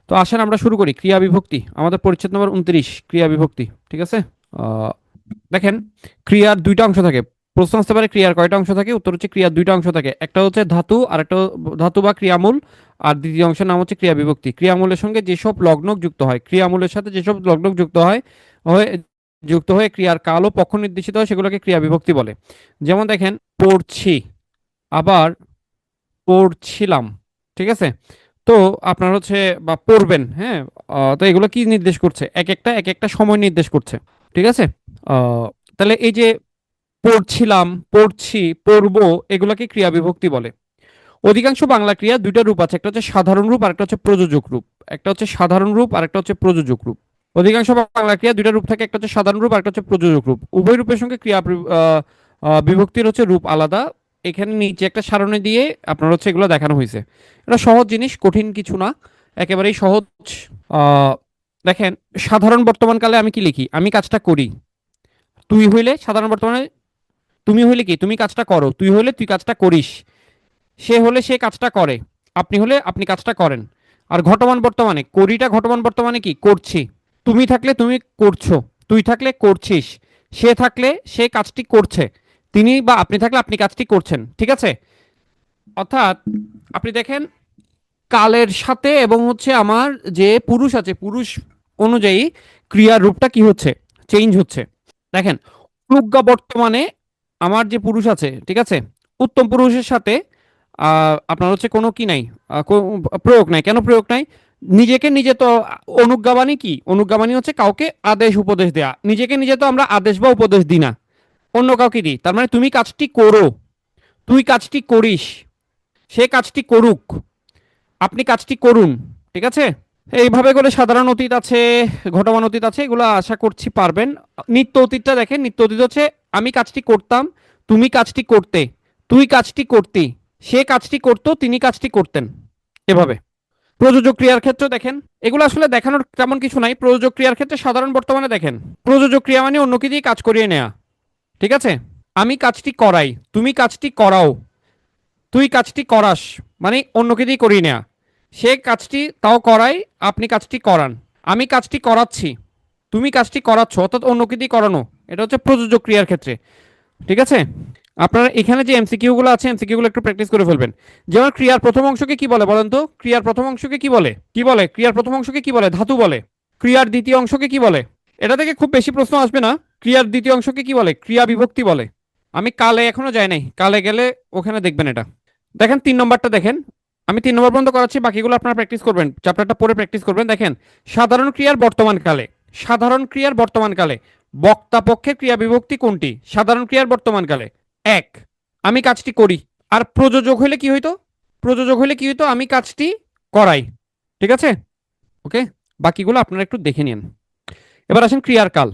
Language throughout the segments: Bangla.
তো আসেন আমরা শুরু করি ক্রিয়া বিভক্তি, আমাদের পরিচ্ছেদ নম্বর 29 ক্রিয়া বিভক্তি। ঠিক আছে। আহ, দেখেন, ক্রিয়ার দুইটা অংশ থাকে। প্রশ্ন আসতে পারে ক্রিয়ার কয়টা অংশ থাকে, উত্তর হচ্ছে ক্রিয়ার দুইটা অংশ থাকে। একটা হচ্ছে ধাতু আর একটা ধাতু বা ক্রিয়ামূল, আর দ্বিতীয় অংশের নাম হচ্ছে ক্রিয়া বিভক্তি। ক্রিয়ামূলের সঙ্গে যেসব লগ্নক যুক্ত হয়, ক্রিয়ামূলের সাথে যেসব লগ্নক হয়ে যুক্ত হয়ে ক্রিয়ার কাল ও পক্ষ নির্দেশিত হয় সেগুলোকে ক্রিয়া বিভক্তি বলে। যেমন দেখেন, পড়ছি, আবার পড়ছিলাম। ঠিক আছে। তো আপনার হচ্ছে বা পড়বেন, হ্যাঁ। তো এগুলো কি নির্দেশ করছে, এক একটা সময় নির্দেশ করছে। ঠিক আছে। আহ, তাহলে এই যে পড়ছিলাম, পড়ছি, পড়বো, এগুলোকে ক্রিয়া বিভক্তি বলে। অধিকাংশ বাংলা ক্রিয়া দুইটা রূপ আছে, একটা হচ্ছে সাধারণ রূপ আর একটা হচ্ছে প্রযোজক রূপ। একটা হচ্ছে সাধারণ রূপ আর একটা হচ্ছে প্রযোজক রূপ। অধিকাংশ বাংলা ক্রিয়া দুইটা রূপ থাকে, একটা হচ্ছে সাধারণ রূপ আর একটা হচ্ছে প্রযোজক রূপ। উভয় রূপের সঙ্গে বিভক্তির হচ্ছে রূপ আলাদা। এখানে নিচে একটা সারণী দিয়ে আপনার হচ্ছে এগুলো দেখানো হয়েছে। এটা সহজ জিনিস, কঠিন কিছু না, একেবারেই সহজ। আহ, দেখেন, সাধারণ বর্তমানকালে আমি কি লিখি, আমি কাজটা করি। তুই হইলে সাধারণ বর্তমানে তুমি হইলে কি, তুমি কাজটা করো। তুই হইলে তুই কাজটা করিস। সে হলে সে কাজটা করে। আপনি হলে আপনি কাজটা করেন। আর ঘটমান বর্তমানে করিটা ঘটমান বর্তমানে কি, করছি। তুমি থাকলে তুমি করছো, তুই থাকলে করছিস, সে থাকলে সে কাজটি করছে, তিনি বা আপনি থাকলে আপনি কাজটি করছেন। ঠিক আছে। অর্থাৎ আপনি দেখেন, কালের সাথে এবং হচ্ছে আমার যে পুরুষ আছে, পুরুষ অনুযায়ী ক্রিয়ার রূপটা কি হচ্ছে, চেঞ্জ হচ্ছে। দেখেন, প্রজ্ঞা বর্তমানে আমার যে পুরুষ আছে, ঠিক আছে, উত্তম পুরুষের সাথে আপনার হচ্ছে কোনো কি নাই, প্রয়োগ নাই। কেন প্রয়োগ নাই? নিজেকে নিজে তো অনুজ্ঞাবাণী কি, অনুজ্ঞাবাণী হচ্ছে কাউকে আদেশ উপদেশ দেয়া। নিজেকে নিজে তো আমরা আদেশ বা উপদেশ দিই না, অন্য কাউকে দিই। তার মানে তুমি কাজটি করো, তুই কাজটি করিস, সে কাজটি করুক, আপনি কাজটি করুন। ঠিক আছে। এইভাবে করে সাধারণ অতীত আছে, ঘটমান অতীত আছে, এগুলো আশা করছি পারবেন। নিত্য অতীতটা দেখেন, নিত্য অতীত হচ্ছে আমি কাজটি করতাম, তুমি কাজটি করতে, তুই কাজটি করতি, সে কাজটি করতো, তিনি কাজটি করতেন। এভাবে। প্রযোজক ক্রিয়ার ক্ষেত্রে দেখেন, এগুলো আসলে দেখানোর তেমন কিছু নাই। প্রযোজক ক্রিয়ার ক্ষেত্রে সাধারণ বর্তমানে দেখেন, প্রযোজক ক্রিয়া মানে অন্যকে দিয়ে কাজ করিয়ে নেয়া। ঠিক আছে। আমি কাজটি করাই, তুমি কাজটি করাও, তুই কাজটি করাস, মানে অন্যকে দিয়ে করিয়ে নেয়া। সে কাজটি তাও করায়, আপনি কাজটি করান। আমি কাজটি করাচ্ছি, তুমি কাজটি করাচ্ছ, অর্থাৎ অন্যকে দিয়ে করানো। এটা হচ্ছে প্রযোজক ক্রিয়ার ক্ষেত্রে। ঠিক আছে। আপনারা এখানে যে এমসিকিউ গুলো আছে, এমসিকিউ গুলো একটু প্র্যাকটিস করে ফেলবেন। যেমন ক্রিয়ার প্রথম অংশকে কি বলে বলেন তো, ক্রিয়ার প্রথম অংশকে কি বলে, কি বলে ক্রিয়ার প্রথম অংশকে কি বলে, ধাতু বলে। ক্রিয়ার দ্বিতীয় অংশকে কি বলে, এটা থেকে খুব বেশি প্রশ্ন আসবে না। ক্রিয়ার দ্বিতীয় অংশকে কি বলে, ক্রিয়া বিভক্তি বলে। আমি কালে এখনো যাই নাই, কালে গেলে ওখানে দেখবেন এটা। দেখেন 3 নম্বরটা দেখেন, আমি 3 নম্বর পর্যন্ত করাচ্ছি, বাকিগুলো আপনারা প্র্যাকটিস করবেন, চ্যাপ্টারটা পরে প্র্যাকটিস করবেন। দেখেন, সাধারণ ক্রিয়ার বর্তমান কালে, সাধারণ ক্রিয়ার বর্তমান কালে বক্তা পক্ষের ক্রিয়া বিভক্তি কোনটি? সাধারণ ক্রিয়ার বর্তমান কালে এক, আমি কাজটি করি। আর প্রযোজক হইলে কি হইতো, প্রযোজক হইলে কি হইতো, আমি কাজটি করাই। ঠিক আছে। ওকে। বাকিগুলো আপনারা একটু দেখে নিন। এবার আসেন ক্রিয়ার কাল।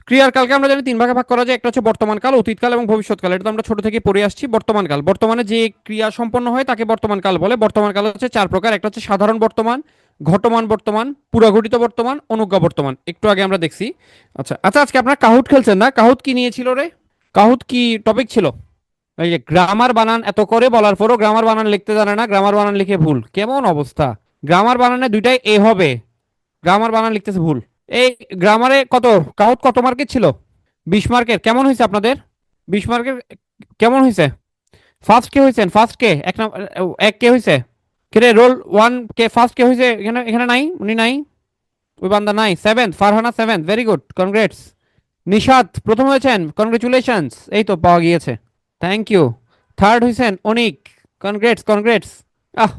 ক্রিয়ার কালকে আমরা জানি 3 ভাগে ভাগ করা যায়, একটা হচ্ছে বর্তমান কাল, অতীতকাল এবং ভবিষ্যৎকাল। এটা তো আমরা ছোট থেকে পড়ে আসছি। বর্তমান কাল, বর্তমানে যে ক্রিয়া সম্পন্ন হয় তাকে বর্তমান কাল বলে। বর্তমান কাল হচ্ছে 4 প্রকার, একটা হচ্ছে সাধারণ বর্তমান, ঘটমান বর্তমান, পুরাঘটিত বর্তমান, অনুজ্ঞা বর্তমান, একটু আগে আমরা দেখছি। আচ্ছা আচ্ছা, আজকে আপনারা কাহুট খেলছেন না? কাহুট কি নিয়েছিল রে? কাহুট কি টপিক ছিল? এই যে গ্রামার বানান এত করে বলার পরও গ্রামার বানান লিখতে জানে না, গ্রামার বানান লিখে ভুল, কেমন অবস্থা! গ্রামার বানানে দুইটাই এ হবে, গ্রামার বানান লিখতেছে ভুল। এই গ্রামারে কত, কাহুট কত মার্কের ছিল? 20 মার্কের। কেমন হয়েছে আপনাদের 20 মার্কের? কেমন হয়েছে? ফার্স্ট কে হয়েছেন? ফার্স্ট কে এক এক কে হয়েছে? কে রে, রোল 1 কে ফার্স্ট কে হয়েছে? এখানে এখানে নাই, উনি নাই, ওই বান্দা নাই। Seventh Farhana, seventh, very good, congrats. Nishad প্রথম হয়েছেন, কনগ্রেচুলেশনস, এই তো পাওয়া গিয়েছে, থ্যাংক ইউ। থার্ড হয়েছেন অনিক, কনগ্রেটস কনগ্রেটস।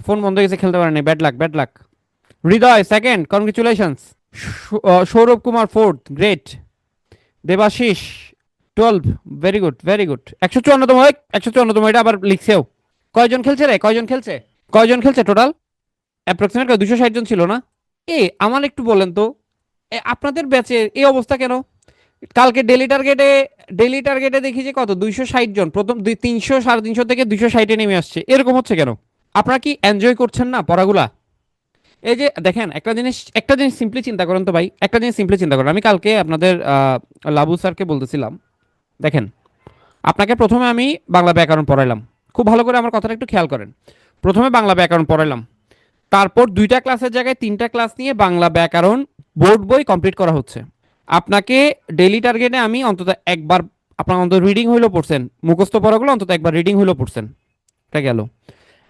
ফোন বন্ধ হয়ে গেছে, খেলতে পারেনি, bad luck bad luck. Hriday second, congratulations. Sourav Kumar fourth, great. Debashis 12, very good very good. 154তম, 154তম, এটা আবার লিখছেও। কয়জন খেলছে রে, কয়জন খেলছে, কয়জন খেলছে টোটাল? অ্যাপ্রক্সিমেট 260 জন ছিল না? আমার একটু বলেন তো, আপনাদের ব্যাচে এই অবস্থা কেন? কালকে ডেলি টার্গেটে দেখি যে কত, 260 জন, প্রথম 300 350 থেকে 260-এ নেমে আসছে, এরকম হচ্ছে কেন? আপনারা কি এনজয় করছেন না পড়াগুলা? এই যে দেখেন, একটা জিনিস সিম্পলি চিন্তা করেন তো ভাই, একটা জিনিস সিম্পলি চিন্তা করেন। আমি কালকে আপনাদের লাবু স্যারকে বলতেছিলাম, দেখেন, আপনাকে প্রথমে আমি বাংলা ব্যাকরণ পড়াইলাম, খুব ভালো করে আমার কথাটা একটু খেয়াল করেন। প্রথমে বাংলা ব্যাকরণ পড়াইলাম, তারপর 2টা ক্লাসের জায়গায় 3টা ক্লাস নিয়ে বাংলা ব্যাকরণ বোর্ড বই কমপ্লিট করা হচ্ছে। আপনাকে ডেইলি টার্গেটে আমি অন্তত একবার, আপনার অন্তত রিডিং হইলেও পড়ছেন, মুখস্থ পড়াগুলো অন্তত একবার রিডিং হইলেও পড়ছেন, এটা গেল।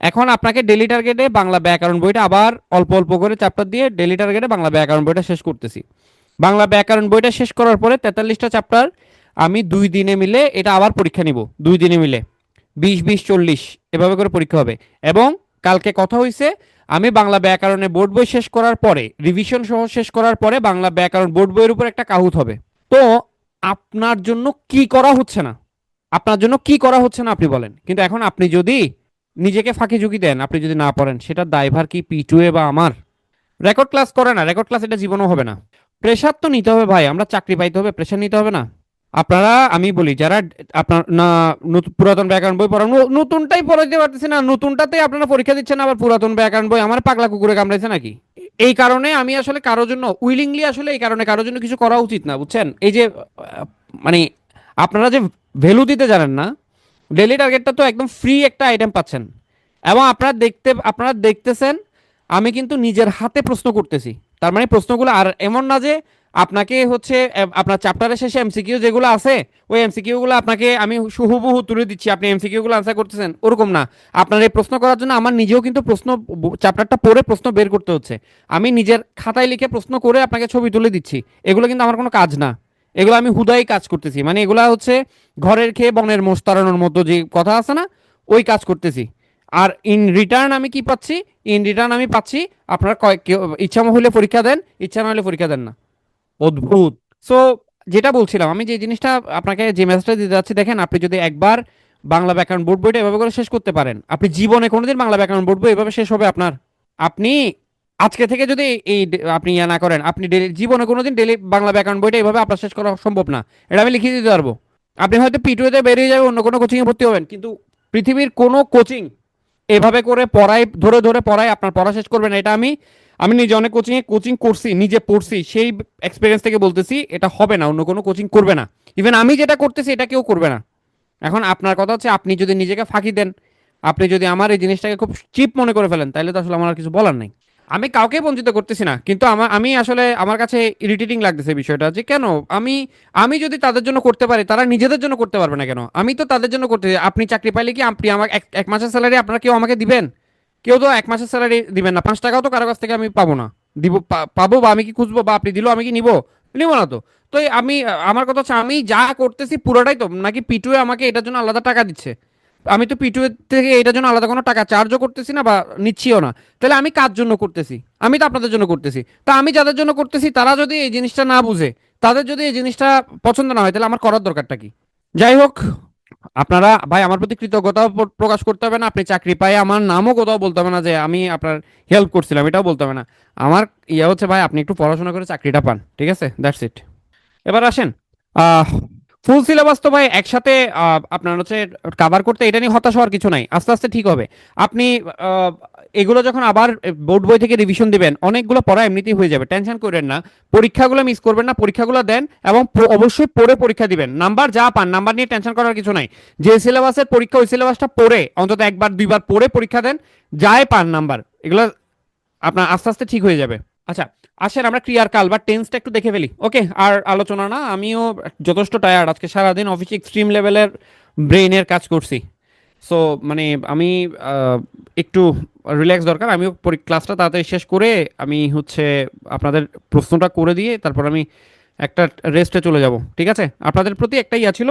এখন আপনাকে ডেইলি টার্গেটে বাংলা ব্যাকরণ বইটা আবার অল্প অল্প করে চ্যাপ্টার দিয়ে ডেইলি টার্গেটে বাংলা ব্যাকরণ বইটা শেষ করতেছি। বাংলা ব্যাকরণ বইটা শেষ করার পরে 43টা চ্যাপ্টার আমি 2 দিনে মিলে এটা আবার পরীক্ষা নিব, 2 দিনে মিলে 20-20-40 এভাবে করে পরীক্ষা হবে। এবং কালকে কথা হয়েছে, আমি বাংলা ব্যাকরণে বোর্ড বই শেষ করার পরে, রিভিশন সহ শেষ করার পরে বাংলা ব্যাকরণ বোর্ড বইয়ের উপর একটা কাহুত হবে। তো আপনার জন্য কি করা হচ্ছে না, আপনার জন্য কি করা হচ্ছে না আপনি বলেন। কিন্তু এখন আপনি যদি নিজেকে ফাঁকি ঝুঁকি দেন, আপনি যদি না পড়েন, সেটার দায়ভার কি পিটুয়ে বা আমার? রেকর্ড ক্লাস করে না, রেকর্ড ক্লাস এটা জীবনও হবে না। প্রেশার তো নিতে হবে ভাই, আমরা চাকরি পাইতে হবে, প্রেশার নিতে হবে না? আপনারা, আমি বলি যারা আপনার না পুরাতন ব্যাকরণ বই পড়ান, নতুনটাই পড়াইতে পারতেছে না, নতুনটাতে আপনারা পরীক্ষা দিচ্ছেন, আবার পুরাতন ব্যাকরণ বই আমার পাগলা কুকুরে কামড়াইছে নাকি? এই কারণে আমি আসলে কারোর জন্য উইলিংলি, আসলে এই কারণে কারোর জন্য কিছু করা উচিত না, বুঝছেন? এই যে মানে আপনারা যে ভ্যালু দিতে জানেন না, ডেইলি টার্গেটটা তো একদম ফ্রি একটা আইটেম পাচ্ছেন। এবং আপনারা দেখতেছেন আমি কিন্তু নিজের হাতে প্রশ্ন করতেছি। তার মানে প্রশ্নগুলো আর এমন না যে আপনাকে হচ্ছে আপনার চ্যাপ্টারের শেষে এমসিকিউ যেগুলো আছে, ওই এমসিকিউ গুলো আপনাকে আমি হুবহু তুলে দিচ্ছি, আপনি এমসিকিউ গুলো আনসার করতেছেন, ওরকম না। আপনার এই প্রশ্ন করার জন্য আমার নিজেও কিন্তু প্রশ্ন, চ্যাপ্টারটা পড়ে প্রশ্ন বের করতে হচ্ছে। আমি নিজের খাতায় লিখে প্রশ্ন করে আপনাকে ছবি তুলে দিচ্ছি, এগুলো কিন্তু আমার কোনো কাজ না। এগুলো আমি হুদাই কাজ করতেছি, মানে এগুলা হচ্ছে ঘরের খেয়ে বনের মোষ তাড়ানোর মতো যে কথা আছে না, ওই কাজ করতেছি। আর ইন রিটার্ন আমি কি পাচ্ছি? ইন রিটার্ন আমি পাচ্ছি আপনারা ইচ্ছা হলে পরীক্ষা দেন, ইচ্ছা না হলে পরীক্ষা দেন না। অদ্ভুত। সো যেটা বলছিলাম, আমি যে জিনিসটা আপনাকে যে মেসেজটা দিতে যাচ্ছি, দেখেন আপনি যদি একবার বাংলা ব্যাকরণ বোর্ড বইটা এভাবে করে শেষ করতে পারেন, আপনি জীবনে কোনোদিন বাংলা ব্যাকরণ বোর্ড বই এভাবে শেষ হবে আপনার? আপনি আজকে থেকে যদি আপনি ইয়া না করেন, আপনি ডেলি জীবনে কোনোদিন ডেলি বাংলা ব্যাকরণ বইটা এভাবে আপনার শেষ করা সম্ভব না, এটা আমি লিখিয়ে দিতে পারবো। আপনি হয়তো পিটুয়েতে বেরিয়ে যাবে, অন্য কোনো কোচিংয়ে ভর্তি হবেন, কিন্তু পৃথিবীর কোনো কোচিং এভাবে করে পড়ায়, ধরে ধরে পড়ায় আপনার পড়া শেষ করবে না। এটা আমি আমি নিজে অনেক কোচিং করছি, নিজে পড়ছি, সেই এক্সপিরিয়েন্স থেকে বলতেছি এটা হবে না, অন্য কোনো কোচিং করবে না। ইভেন আমি যেটা করতেছি এটা কেউ করবে না। এখন আপনার কথা হচ্ছে, আপনি যদি নিজেকে ফাঁকি দেন, আপনি যদি আমার এই জিনিসটাকে খুব চিপ মনে করে ফেলেন, তাহলে তো আসলে আমার আর কিছু বলার নেই। আমি কাউকে বঞ্চিত করতেছি না, কিন্তু আমি আসলে আমার কাছে ইরিটেটিং লাগতেছে বিষয়টা, যে কেন আমি আমি যদি তাদের জন্য করতে পারি, তারা নিজেদের জন্য করতে পারবে না কেন? আমি তো তাদের জন্য করতে, আপনি চাকরি পাইলে কি আপনি আমাকে এক মাসের স্যালারি আপনারা কেউ আমাকে দিবেন? কেউ তো 1 মাসের স্যালারি দিবেন না, 5 টাকাও তো কারো কাছ থেকে আমি পাবো না। দিব পাবো, বা আমি কি খুঁজবো, বা আপনি দিলেও আমি কি নিবো? নিবো না তো। তো আমি, আমার কথা হচ্ছে, আমি যা করতেছি পুরোটাই তো নাকি পিটুয়ে আমাকে এটার জন্য আলাদা টাকা দিচ্ছে? আমি তো পিটুয়ে থেকে এটার জন্য আলাদা কোনো টাকা চার্জও করতেছি না বা নিচ্ছিও না। তাহলে আমি কার জন্য করতেছি? আমি তো আপনাদের জন্য করতেছি। তা আমি যাদের জন্য করতেছি তারা যদি এই জিনিসটা না বুঝে, তাদের যদি এই জিনিসটা পছন্দ না হয়, তাহলে আমার করার দরকারটা কি? যাই হোক, আপনারা ভাই আমার প্রতি কৃতজ্ঞতা প্রকাশ করতে হবে না, আপনি চাকরি পাই আমার নামও কোথাও বলতে হবে না যে আমি আপনার হেল্প করছিলাম, এটাও বলতে হবে না। আমার ইয়ে হচ্ছে ভাই, আপনি একটু পড়াশোনা করে চাকরিটা পান, ঠিক আছে? That's it. এবার আসেন, ফুল সিলেবাস তো ভাই একসাথে আপনার হচ্ছে কাভার করতে, এটা নিয়ে হতাশ হওয়ার কিছু নাই, আস্তে আস্তে ঠিক হবে। আপনি আহ, এগুলো যখন আবার বোর্ড বই থেকে রিভিশন দিবেন, অনেকগুলো পড়া এমনিতেই হয়ে যাবে, টেনশন করেন না। পরীক্ষাগুলো মিস করবেন না, পরীক্ষাগুলো দেন, এবং অবশ্যই পড়ে পরীক্ষা দিবেন। নাম্বার যা পান, নাম্বার নিয়ে টেনশন করার কিছু নাই। যে সিলেবাসের পরীক্ষা, ওই সিলেবাসটা পড়ে অন্তত একবার দুইবার পড়ে পরীক্ষা দেন, যাই পান নাম্বার, এগুলো আপনার আস্তে আস্তে ঠিক হয়ে যাবে। আচ্ছা, আসেন আমরা ক্রিয়ার কাল বা টেন্সটা একটু দেখে ফেলি। ওকে, আর আলোচনা না, আমিও যথেষ্ট টায়ার্ড, আজকে সারাদিন অফিসে এক্সট্রিম লেভেলের ব্রেইনের কাজ করছি। সো মানে আমি একটু রিল্যাক্স দরকার। আমিও ক্লাসটা তাড়াতাড়ি শেষ করে আমি হচ্ছে আপনাদের প্রশ্নটা করে দিয়ে তারপর আমি একটা রেস্টে চলে যাব, ঠিক আছে? আপনাদের প্রতি একটা ইয়া ছিল,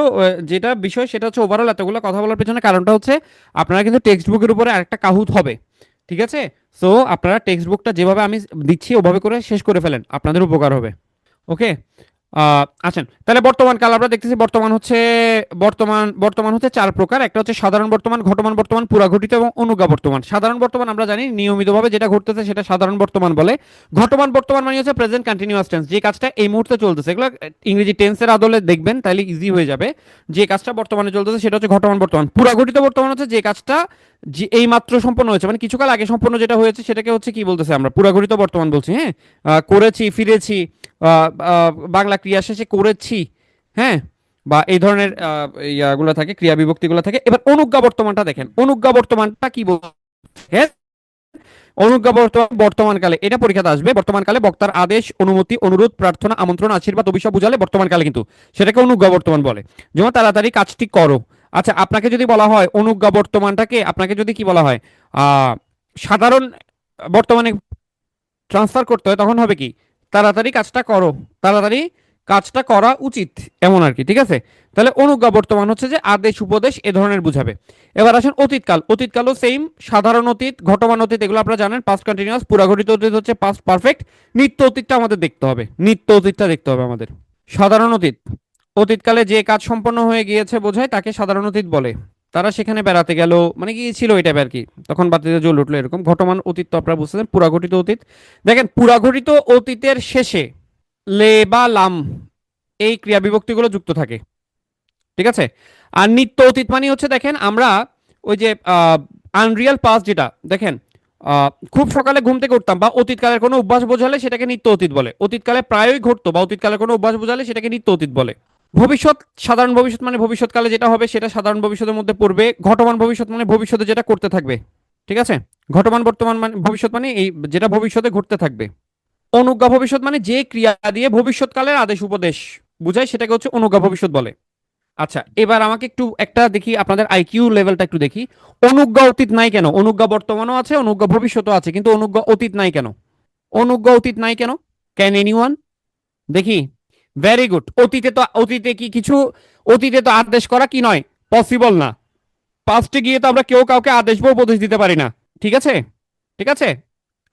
যেটা বিষয় সেটা হচ্ছে, ওভারঅল এতগুলো কথা বলার পেছনে কারণটা হচ্ছে আপনারা কিন্তু টেক্সট বুকের উপরে আরেকটা কাহুত হবে, ঠিক আছে? সো আপনারা টেক্সট বুকটা যেভাবে আমি দিচ্ছি ওভাবে করে শেষ করে ফেলেন, আপনাদের উপকার হবে। ওকে, আছেন তাহলে। বর্তমান কাল আমরা দেখতেছি, বর্তমান হচ্ছে 4 প্রকার। একটা হচ্ছে সাধারণ বর্তমান, ঘটমান বর্তমান, পুরাঘটিত এবং অনুজ্ঞা বর্তমান। সাধারণ বর্তমান আমরা জানি নিয়মিতভাবে যেটা ঘটতেছে সেটা সাধারণ বর্তমান বলে। ঘটমান বর্তমান মানে হচ্ছে প্রেজেন্ট কন্টিনিউয়াস টেন্স, যে কাজটা এই মুহূর্তে চলতেছে। এগুলো ইংরেজি টেন্সের আদলে দেখবেন, তাহলে ইজি হয়ে যাবে। যে কাজটা বর্তমানে চলতেছে সেটা হচ্ছে ঘটমান বর্তমান। পুরাঘটিত বর্তমান হচ্ছে যে কাজটা যে এই মাত্র সম্পন্ন হয়েছে, মানে কিছুকাল আগে সম্পন্ন যেটা হয়েছে সেটাকে হচ্ছে কি বলতেছে, আমরা পুরাঘটিত বর্তমান বলছি। হ্যাঁ, করেছি, ফিরেছি, বাংলা ক্রিয়া শেষে করেছি, হ্যাঁ, বা এই ধরনের ইয়াগুলো থাকে, ক্রিয়া বিভক্তিগুলো থাকে। এবার অনুজ্ঞা বর্তমানটা দেখেন, অনুজ্ঞা বর্তমানটা কি বলছে? হ্যাঁ, অনুজ্ঞা বর্তমানকালে, এটা পরীক্ষাতে আসবে। বর্তমানকালে বক্তার আদেশ, অনুমতি, অনুরোধ, প্রার্থনা, আমন্ত্রণ, আশীর্বাদ, অভিশাপ বুঝালে বর্তমানকালে কিন্তু সেটাকে অনুজ্ঞা বর্তমান বলে। যেমন তাড়াতাড়ি কাজটি করো। আচ্ছা, আপনাকে যদি বলা হয় অনুজ্ঞা বর্তমানটাকে, আপনাকে যদি কি বলা হয় সাধারণ বর্তমানে ট্রান্সফার করতে হয়, তখন হবে কি তাড়াতাড়ি কাজটা করো, তাড়াতাড়ি কাজটা করা উচিত, এমন আর কি। ঠিক আছে, তাহলে অনুজ্ঞা বর্তমান হচ্ছে যে আদেশ, উপদেশ এ ধরনের বুঝাবে। এবার আসেন অতীতকাল। অতীতকালও সেম, সাধারণ অতীত, ঘটমান অতীত এগুলো আপনারা জানেন, পাস্ট কন্টিনিউয়াস। পুরাঘটিত অতীত হচ্ছে পাস্ট পারফেক্ট। নিত্য অতীতটা আমাদের দেখতে হবে, নিত্য অতীতটা দেখতে হবে আমাদের। সাধারণ অতীত, অতীতকালে যে কাজ সম্পন্ন হয়ে গিয়েছে বোঝায়, তাকে সাধারণ অতীত বলে। তারা সেখানে বেড়াতে গেল, মানে গিয়েছিল এটা আর কি, তখন বাতিতে জ্বলে উঠলো, এরকম। ঘটমান অতীত তো আপনারা বুঝতেছেন। পুরাঘটিত অতীত, দেখেন পুরাঘটিত অতীতের শেষে লে বা লাম এই ক্রিয়া বিভক্তিগুলো যুক্ত থাকে। ঠিক আছে, আর নিত্য অতীত মানে হচ্ছে দেখেন আমরা ওই যে আনরিয়াল পাস্ট, যেটা দেখেন খুব সকালে ঘুম থেকে উঠতাম, বা অতীতকালের কোনো অভ্যাস বোঝালে সেটাকে নিত্য অতীত বলে। অতীতকালে প্রায়ই ঘটতো বা অতীতকালের কোনো অভ্যাস বোঝালে সেটাকে নিত্য অতীত বলে। ভবিষ্যৎ, সাধারণ ভবিষ্যৎ মানে ভবিষ্যৎকালে যেটা হবে সেটা সাধারণ ভবিষ্যতের মধ্যে পড়বে। ঘটমান ভবিষ্যৎ মানে ভবিষ্যতে যেটা করতে থাকবে। ঠিক আছে, ঘটমান বর্তমান মানে ভবিষ্যৎ মানে এই যেটা ভবিষ্যতে ঘটতে থাকবে। অনুজ্ঞা ভবিষ্যৎ মানে যে ক্রিয়া দিয়ে ভবিষ্যৎকালের আদেশ উপদেশ বুঝায় সেটাকে হচ্ছে অনুজ্ঞা ভবিষ্যৎ বলে। আচ্ছা, এবার আমাকে একটু একটা দেখি, আপনাদের আইকিউ লেভেলটা একটু দেখি। অনুজ্ঞা অতীত নাই কেন? অনুজ্ঞা বর্তমানও আছে, অনুজ্ঞা ভবিষ্যৎও আছে, কিন্তু অনুজ্ঞা অতীত নাই কেন? অনুজ্ঞা অতীত নাই কেন? ক্যান এনিওয়ান দেখি? Very good. অতীতে কি কিছু, অতীতে তো আদেশ করা কি নয়, পসিবল না। পাস্টে গিয়ে তো আমরা কেউ কাউকে আদেশ বা উপদেশ দিতে পারি না। ঠিক আছে, ঠিক আছে,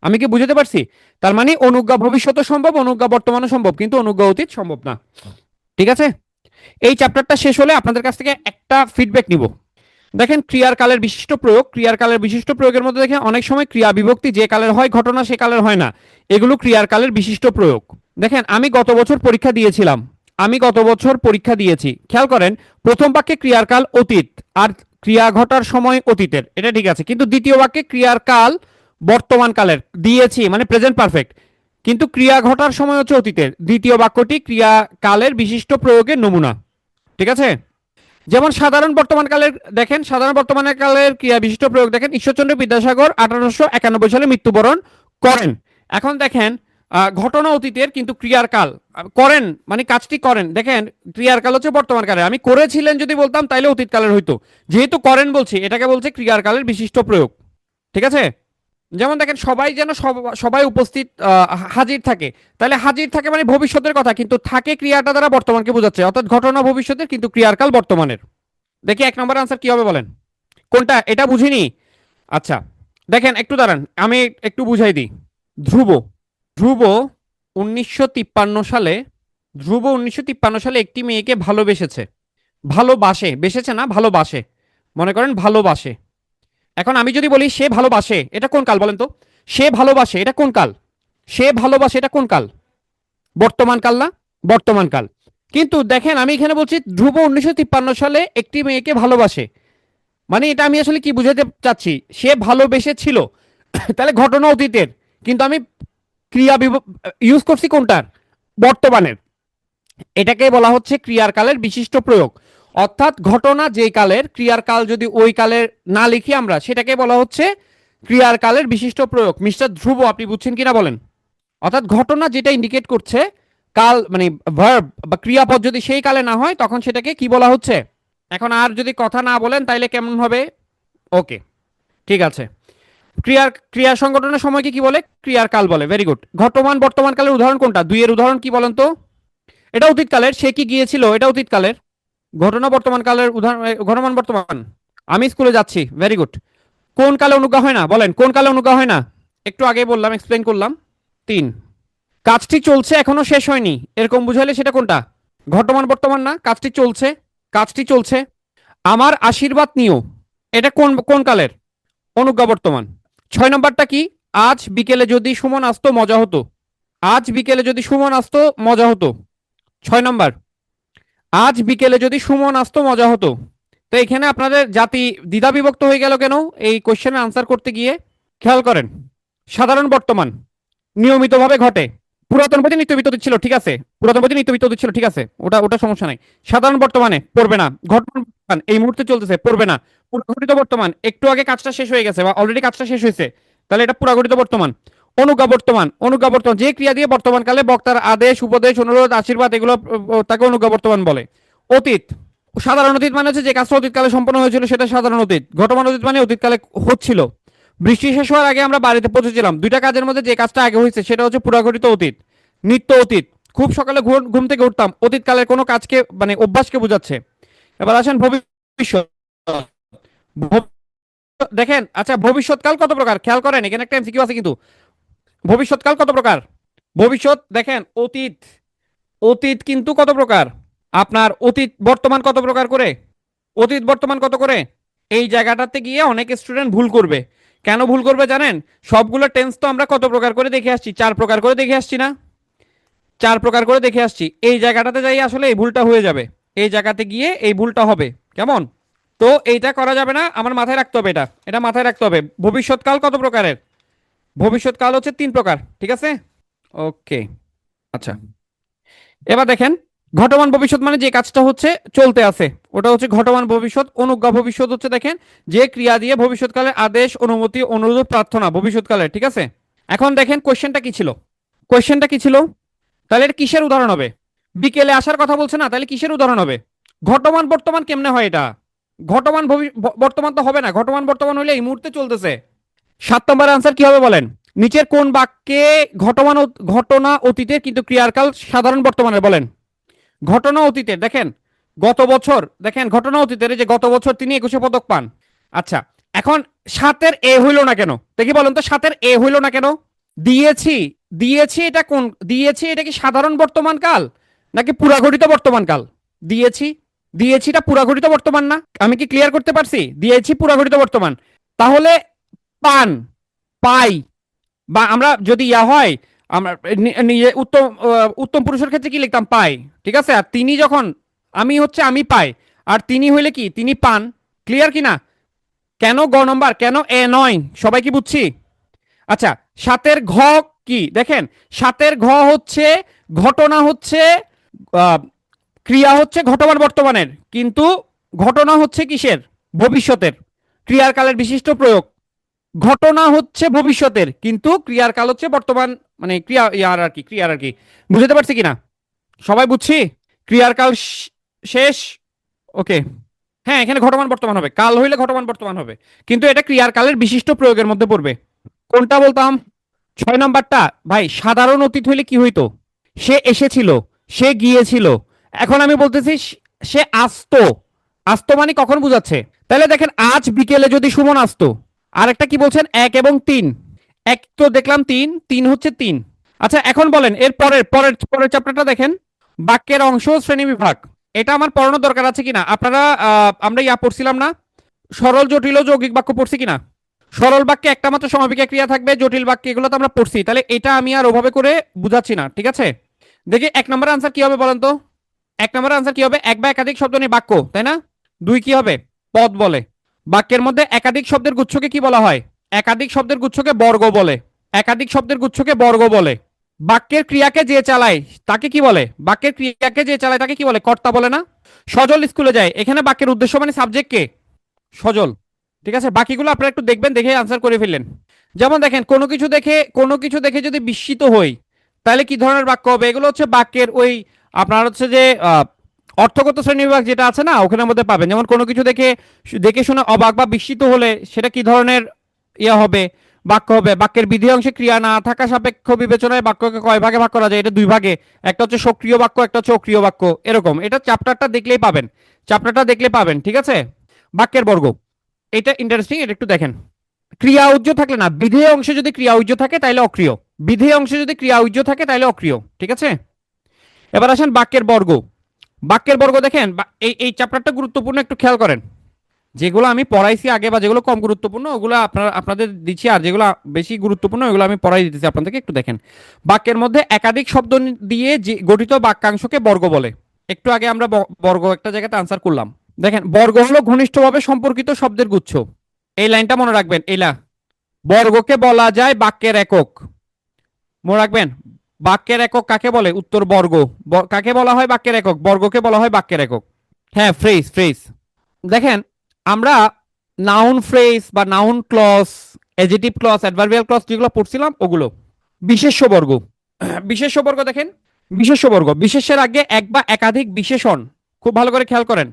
আমি কি বুঝাতে পারছি? তার মানে অনুজ্ঞা ভবিষ্যৎ সম্ভব, অনুজ্ঞা বর্তমানও সম্ভব, কিন্তু অনুজ্ঞা অতীত সম্ভব না। ঠিক আছে, এই চ্যাপ্টারটা শেষ হলে আপনাদের কাছ থেকে একটা ফিডব্যাক নিব। দেখেন ক্রিয়ার কালের বিশিষ্ট প্রয়োগ, ক্রিয়ার কালের বিশিষ্ট প্রয়োগের মধ্যে দেখেন অনেক সময় ক্রিয়া বিভক্তি যে কালের হয়, ঘটনা সে কালের হয় না, এগুলো ক্রিয়ার কালের বিশিষ্ট প্রয়োগ। দেখেন আমি গত বছর পরীক্ষা দিয়েছিলাম, আমি গত বছর পরীক্ষা দিয়েছি, খেয়াল করেন প্রথম বাক্যে ক্রিয়ার কাল অতীত আর ক্রিয়া ঘটার সময় অতীতের, এটা ঠিক আছে, কিন্তু দ্বিতীয় বাক্যে ক্রিয়ার কাল বর্তমান কালের দিয়েছি মানে প্রেজেন্ট পারফেক্ট, কিন্তু ক্রিয়া ঘটার সময় হচ্ছে অতীতের। দ্বিতীয় বাক্যটি ক্রিয়া কালের বিশিষ্ট প্রয়োগের নমুনা। ঠিক আছে, যেমন সাধারণ বর্তমান কালের, দেখেন সাধারণ বর্তমান কালের ক্রিয়া বিশিষ্ট প্রয়োগ দেখেন, ঈশ্বরচন্দ্র বিদ্যাসাগর 1891 সালে মৃত্যুবরণ করেন। এখন দেখেন ঘটনা অতীতের, কিন্তু ক্রিয়ার কাল করেন মানে কাজটি করেন, দেখেন ক্রিয়ার কাল হচ্ছে বর্তমান কালের। আমি করেছিলেন যদি বলতাম তাইলে অতীত কালের হইতো, যেহেতু করেন বলছি এটাকে বলছে ক্রিয়ার কালের বিশিষ্ট প্রয়োগ। ঠিক আছে, যেমন দেখেন সবাই যেন সবাই উপস্থিত হাজির থাকে, তাহলে হাজির থাকে মানে ভবিষ্যতের কথা, কিন্তু থাকে ক্রিয়াটা দ্বারা বর্তমানকে বোঝাচ্ছে, অর্থাৎ ঘটনা ভবিষ্যতের কিন্তু ক্রিয়ার কাল বর্তমানের। দেখি এক নম্বর আনসার কি হবে বলেন, কোনটা? এটা বুঝিনি। আচ্ছা দেখেন একটু দাঁড়ান, আমি একটু বুঝাই দিই। ধ্রুব, ধ্রুব 1953 সালে, ধ্রুব 1953 সালে একটি মেয়েকে ভালোবেসেছে। ভালোবাসে, বেসেছে না, ভালোবাসে, মনে করেন ভালোবাসে। এখন আমি যদি বলি সে ভালোবাসে, এটা কোন কাল বলেন তো? সে ভালোবাসে এটা কোন কাল? সে ভালোবাসে এটা কোন কাল? বর্তমান কাল না? বর্তমান কাল। কিন্তু দেখেন আমি এখানে বলছি ধ্রুব 1953 সালে একটি মেয়েকে ভালোবাসে, মানে এটা আমি আসলে কি বুঝাতে চাচ্ছি, সে ভালোবেসেছিল তাহলে ঘটনা অতীতের, কিন্তু আমি ক্রিয়া ইউজ করছি কোনটার? বর্তমানের। এটাকে বলা হচ্ছে ক্রিয়ার কালের বিশিষ্ট প্রয়োগ, অর্থাৎ ঘটনা যে কালের, ক্রিয়ার কাল যদি ওই কালের না লিখি আমরা, সেটাকে বলা হচ্ছে ক্রিয়ার কালের বিশিষ্ট প্রয়োগ। মিস্টার ধ্রুব আপনি বুঝছেন কিনা বলেন? অর্থাৎ ঘটনা যেটা ইন্ডিকেট করছে কাল, মানে ভার্ব বা ক্রিয়াপদ যদি সেই কালে না হয় তখন সেটাকে কি বলা হচ্ছে? এখন আর যদি কথা না বলেন তাইলে কেমন হবে? ওকে, ঠিক আছে। ক্রিয়া সংগঠনের সময়কে কি বলে? ক্রিয়ার কাল বলে। Very good. ঘটমান বর্তমান কালের উদাহরণ কোনটা? দুইয়ের উদাহরণ কি বলেন তো? এটা অতীতকালের, সে কি গিয়েছিল, এটা অতীতকালের। ঘটনা বর্তমান কালের উদাহরণ ঘটমান বর্তমান, আমি স্কুলে যাচ্ছি। Very good. কোন কালে অনুজ্ঞা হয় না বলেন, কোন কালে অনুজ্ঞা হয় না? একটু আগে বললাম, এক্সপ্লেন করলাম। 3, কাজটি চলছে এখনো শেষ হয়নি, এরকম বুঝাইলে সেটা কোনটা? ঘটমান বর্তমান না? কাজটি চলছে, কাজটি চলছে। আমার আশীর্বাদ নিও, এটা কোন কোন কালের? অনুজ্ঞা বর্তমান। 6 নম্বরটা কি? আজ বিকেলে যদি সুমন আসতো মজা হতো, আজ বিকেলে যদি সুমন আসতো মজা হতো। 6 নম্বর, আজ বিকেলে যদি সুমন আসতো মজা হতো। তো এখানে আপনাদের জাতি দ্বিধা বিভক্ত হয়ে গেল কেন এই কোশ্চেনের আনসার করতে গিয়ে? খেয়াল করেন, সাধারণ বর্তমান নিয়মিতভাবে ঘটে, পুরাতন বইতে নিত্য বিতর্কিত ছিল, ঠিক আছে, পুরাতন বইতে নিত্য বিতর্কিত ছিল, ঠিক আছে, ওটা ওটা সমস্যা নাই। সাধারণ বর্তমানে পড়বে না, ঘটমান বর্তমান এই মুহূর্তে চলতেছে পড়বে না, পুরঘটিত বর্তমান একটু আগে কাজটা শেষ হয়ে গেছে বা অলরেডি কাজটা শেষ হয়েছে, তাহলে এটা পুরাগঠিত বর্তমান। অনুজ্ঞা বর্তমান, অনুজ্ঞা বর্তমান যে ক্রিয়া দিয়ে বর্তমানকালে বক্তার আদেশ, উপদেশ, অনুরোধ, আশীর্বাদ এগুলো তাকে অনুজ্ঞা বর্তমান বলে। অতীত, সাধারণ অতীত মানে হচ্ছে যে কাজটা অতীতকালে সম্পন্ন হয়েছিল সেটা সাধারণ অতীত। ঘটমান অতীত মানে অতীতকালে হচ্ছিল। বৃষ্টি শেষ হওয়ার আগে আমরা বাড়িতে পৌঁছেছিলাম, দুইটা কাজের মধ্যে যে কাজটা আগে হয়েছে সেটা হচ্ছে পুরাগঠিত অতীত। নিত্য অতীত, খুব সকালে ঘুম থেকে উঠতাম, অতীতকালের কোনো কাজকে মানে অভ্যাসকে বোঝাচ্ছে। এবার আসেন ভবিষ্যৎ। দেখেন আচ্ছা, ভবিষ্যৎকাল কত প্রকার খেয়াল করেন, এখানে একটা এমসিকিউ আছে কিন্তু। ভবিষ্যৎকাল কত প্রকার? ভবিষ্যৎ দেখেন, অতীত, অতীত কিন্তু কত প্রকার? আপনার অতীত বর্তমান কত প্রকার করে? অতীত বর্তমান কত করে? এই জায়গাটাতে গিয়ে অনেক স্টুডেন্ট ভুল করবে। কেন ভুল করবে জানেন? সবগুলো টেন্স তো আমরা কত প্রকার করে দেখে আসছি, 4 প্রকার করে দেখে আসছি না? 4 প্রকার করে দেখে আসছি। এই জায়গাটাতে যাই আসলে এই ভুলটা হয়ে যাবে, এই জায়গাতে গিয়ে এই ভুলটা হবে। কেমন? তো এইটা করা যাবে না, আমার মাথায় রাখতে হবে, এটা এটা মাথায় রাখতে হবে। ভবিষ্যৎকাল কত প্রকারের? ভবিষ্যৎকাল হচ্ছে 3 প্রকার, ঠিক আছে? ওকে, আচ্ছা। এবার দেখেন, ঘটমান ভবিষ্যৎ মানে যে কাজটা হচ্ছে চলতে আছে, ওটা হচ্ছে ঘটমান ভবিষ্যৎ। অনুজ্ঞা ভবিষ্যৎ হচ্ছে দেখেন যে ক্রিয়া দিয়ে ভবিষ্যৎকালের আদেশ, অনুমতি, অনুরোধ, প্রার্থনা ভবিষ্যৎকালের, ঠিক আছে? এখন দেখেন কোশ্চেনটা কি ছিল, কোশ্চেনটা কি ছিল? তাহলে এটা কিসের উদাহরণ হবে? বিকেলে আসার কথা বলছে না, তাহলে কিসের উদাহরণ হবে? ঘটমান বর্তমান কেমনে হয় এটা? ঘটমান বর্তমান তো হবে না, ঘটমান বর্তমান হলে এই মুহূর্তে চলতেছে। 7 নম্বর আনসার কি হবে বলেন? নিচের কোন বাক্যে ঘটমান ঘটনা অতীতের কিন্তু ক্রিয়ার কাল সাধারণ বর্তমানের বলেন? ঘটনা অতীতের দেখেন, গত বছর দেখেন ঘটনা অতীতের যে গত বছর তিনি 21 পদক পান। আচ্ছা, এখন 7-এর এ হইল না কেন? দেখি বলেন তো, 7-এর এ হইল না কেন? দিয়েছি, দিয়েছি এটা কোন দিয়েছি, এটা কি সাধারণ বর্তমান কাল নাকি পুরাঘটিত বর্তমান কাল? দিয়েছি, দিয়েছিটা পুরাঘটিত বর্তমান না? আমি কি ক্লিয়ার করতে পারছি? দিয়েছি পুরাঘটিত বর্তমান। তাহলে পান, পাই, বা আমরা যদি ইয়া হয়, আমরা নিজে উত্তম উত্তম পুরুষের ক্ষেত্রে কি লিখতাম? পাই, ঠিক আছে? আর তিনি যখন, আমি হচ্ছে আমি পাই, আর তিনি হইলে কি? তিনি পান। ক্লিয়ার কি না? কেন গ নম্বর, কেন এ নয়, সবাই কি বুঝছি? আচ্ছা, 7-এর ঘ কি দেখেন, 7-এর ঘ হচ্ছে ঘটনা হচ্ছে ক্রিয়া হচ্ছে ঘটমান বর্তমানের, কিন্তু ঘটনা হচ্ছে কিসের? ভবিষ্যতের। ক্রিয়ার কালের বিশিষ্ট প্রয়োগ। ঘটনা হচ্ছে ভবিষ্যতের কিন্তু ক্রিয়ার কাল হচ্ছে বর্তমান, মানে ক্রিয়া ইয়ার আর কি, ক্রিয়ার আর কি। বুঝতে পারছি কিনা? সবাই বুঝছি? ক্রিয়ার কাল শেষ। ওকে, হ্যাঁ, এখানে ঘটমান বর্তমান হবে, কাল হইলে ঘটমান বর্তমান হবে, কিন্তু এটা ক্রিয়ার কালের বিশিষ্ট প্রয়োগের মধ্যে পড়বে। কোনটা বলতাম? 6 নাম্বারটা। ভাই সাধারণ অতীত হইলে কি হইতো? সে এসেছিল, সে গিয়েছিল। এখন আমি বলতেছি সে আসতো। আসতো মানে কখন বুঝাচ্ছে? তাহলে দেখেন, আজ বিকেলে যদি সুমন আসতো। আর একটা কি বলছেন? 1 এবং 3। এক তো দেখলাম 3, 3 হচ্ছে 3। আচ্ছা, এখন বলেন এর পরের পরের পরের চ্যাপ্টারটা দেখেন, বাক্যের অংশ শ্রেণী বিভাগ। এটা আমার পড়ানোর দরকার আছে কিনা? আপনারা আমরা ইয়া পড়ছিলাম না, সরল জটিল ও যৌগিক বাক্য পড়ছি কিনা? সরল বাক্যে একটা মাত্র সমাপিকা ক্রিয়া থাকবে, জটিল বাক্যে এগুলো তো আমরা পড়ছি, তাহলে এটা আমি আর ওভাবে করে বুঝাচ্ছি না, ঠিক আছে? দেখি 1 নম্বর আনসার কি হবে বলেন তো? 1 নম্বর আনসার কি হবে? এক বা একাধিক শব্দ নিয়ে বাক্য, তাই না? 2 কি হবে? পদ বলে। বাক্যের মধ্যে একাধিক শব্দের গুচ্ছকে কি বলা হয়? একাধিক শব্দের গুচ্ছকে বর্গ বলে। একাধিক শব্দের গুচ্ছকে বর্গ বলে। বাক্যের ক্রিয়াকে যে চালায় তাকে কি বলে? বাক্যের ক্রিয়াকে যে চালায় তাকে কি বলে? কর্তা বলে না? সজল স্কুলে যায়, এখানে বাক্যের উদ্দেশ্য মানে সাবজেক্ট কে? সজল। ঠিক আছে, বাকিগুলো আপনারা একটু দেখবেন, দেখে আনসার করে ফেললেন। যেমন দেখেন, কোনো কিছু দেখে যদি বিস্মিত হই, তাহলে কি ধরনের বাক্য হবে? এগুলো হচ্ছে বাক্যের ওই আপনার হচ্ছে যে অর্থগত শ্রেণীবিভাগ যেটা আছে না, ওখানের মধ্যে পাবেন। যেমন কোনো কিছু দেখে দেখে শুনে অবাক বা বিস্মিত হলে সেটা কি ধরনের ইয়া হবে? বাক্য হবে। বাক্যের বিধেয় অংশে ক্রিয়া না থাকা সাপেক্ষ বিবেচনায় বাক্যকে কয় ভাগে ভাগ করা যায়? এটা 2 ভাগে, একটা হচ্ছে সক্রিয় বাক্য, একটা হচ্ছে অক্রিয় বাক্য, এরকম। এটা চ্যাপ্টারটা দেখলেই পাবেন, চ্যাপ্টারটা দেখলে পাবেন, ঠিক আছে? বাক্যের বর্গ, এটা ইন্টারেস্টিং, এটা একটু দেখেন। ক্রিয়া উজ্জ থাকলে না, বিধেয় অংশে যদি ক্রিয়া উজ্জ থাকে তাহলে অক্রিয়, বিধেয় অংশে যদি ক্রিয়া উজ্জ থাকে তাহলে অক্রিয়, ঠিক আছে? এবার আসেন বাক্যের বর্গ। বাক্যের বর্গ দেখেন, এই এই চ্যাপ্টারটা গুরুত্বপূর্ণ, একটু খেয়াল করেন। যেগুলো আমি পড়াইছি আগে বা যেগুলো কম গুরুত্বপূর্ণ ওগুলো আপনাদের দিচ্ছি, আর যেগুলো বেশি গুরুত্বপূর্ণ ওগুলো আমি পড়াই দিতেছি আপনাদেরকে, একটু দেখেন। বাক্যের মধ্যে একাধিক শব্দ দিয়ে যে গঠিত বাক্যাংশকে বর্গ বলে। একটু আগে আমরা বর্গ একটা জায়গাতে আনসার করলাম। দেখেন, বর্গ হলো ঘনিষ্ঠভাবে সম্পর্কিত শব্দের গুচ্ছ। এই লাইনটা মনে রাখবেন, এইলা। বর্গকে বলা যায় বাক্যের একক। মনে রাখবেন, বাক্যের একক কাকে বলে? উত্তর বর্গ। কাকে বলা হয় বাক্যের একক? বর্গকে বলা হয় বাক্যের একক। হ্যাঁ, ফ্রেজ, ফ্রেজ। দেখেন, আমরা নাউন ফ্রেজ বা noun clause adjective clause, adverbial clause যেগুলো পড়ছিলাম ওগুলো। বিশেষ্য বর্গ, বিশেষ্য বর্গ দেখেন, বিশেষ্য বর্গ, বিশেষ্যের আগে এক বা একাধিক বিশেষণ, খুব ভালো করে খেয়াল করেন,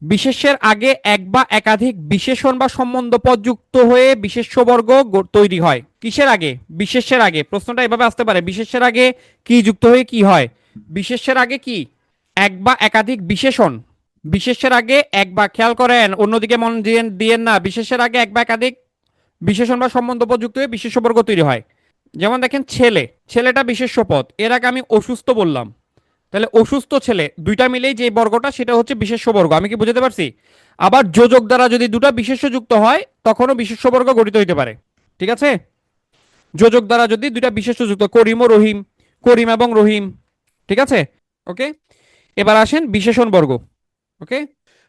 বিশেষ্যের আগে এক বা একাধিক বিশেষণ বা সম্বন্ধ পদ যুক্ত হয়ে বিশেষ্য বর্গ তৈরি হয়। কিসের আগে? বিশেষ্যের আগে। প্রশ্নটা এভাবে আসতে পারে, বিশেষ্যের আগে কি যুক্ত হয়ে কি হয়? বিশেষ্যের আগে কি? এক বা একাধিক বিশেষণ। বিশেষ্যের আগে এক বা, খেয়াল করেন অন্যদিকে মন দিয়েন না, বিশেষ্যের আগে এক বা একাধিক বিশেষণ বা সম্বন্ধ পদ যুক্ত হয়ে বিশেষ্য বর্গ তৈরি হয়। যেমন দেখেন ছেলে, ছেলেটা বিশেষ্য পদ, এর আগে আমি অসুস্থ বললাম, তাহলে অসুস্থ ছেলে, দুইটা মিলেই যে বর্গটা সেটা হচ্ছে বিশেষ্য বর্গ। আমি কি বুঝাতে পারছি? আবার যোজক দ্বারা যদি দুটো বিশেষ্য যুক্ত হয় তখনও বিশেষ্য বর্গ গঠিত হইতে পারে। ঠিক আছে, যোজক দ্বারা যদি দুইটা বিশেষ্য যুক্ত, করিম ও রহিম, করিম এবং রহিম। ঠিক আছে, ওকে। এবার আসেন বিশেষণ বর্গ। ওকে,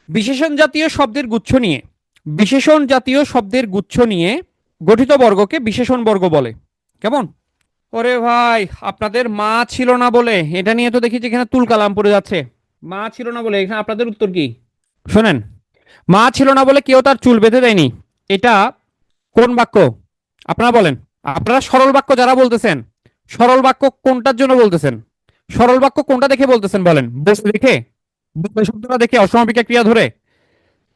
বিশেষণ জাতীয় শব্দের গুচ্ছ নিয়ে, বিশেষণ জাতীয় শব্দের গুচ্ছ নিয়ে গঠিত বর্গকে বিশেষণ বর্গ বলে। কেমন? ওরে ভাই, আপনাদের মা ছিল না বলে এটা নিয়ে তো দেখি যেখানে তুল কালাম পড়ে যাচ্ছে। মা ছিল না বলে এখানে আপনাদের উত্তর কি? শোনেন, মা ছিল না বলে কেউ তার চুল বেঁধে দেয়নি, এটা কোন বাক্য? আপনারা বলেন। আপনারা সরল বাক্য যারা বলতেছেন, সরল বাক্য কোনটার জন্য বলতেছেন? সরল বাক্য কোনটা দেখে বলতেছেন বলেন? বসে দেখে, বলে শব্দটা দেখে অসমাপিকা ক্রিয়া ধরে,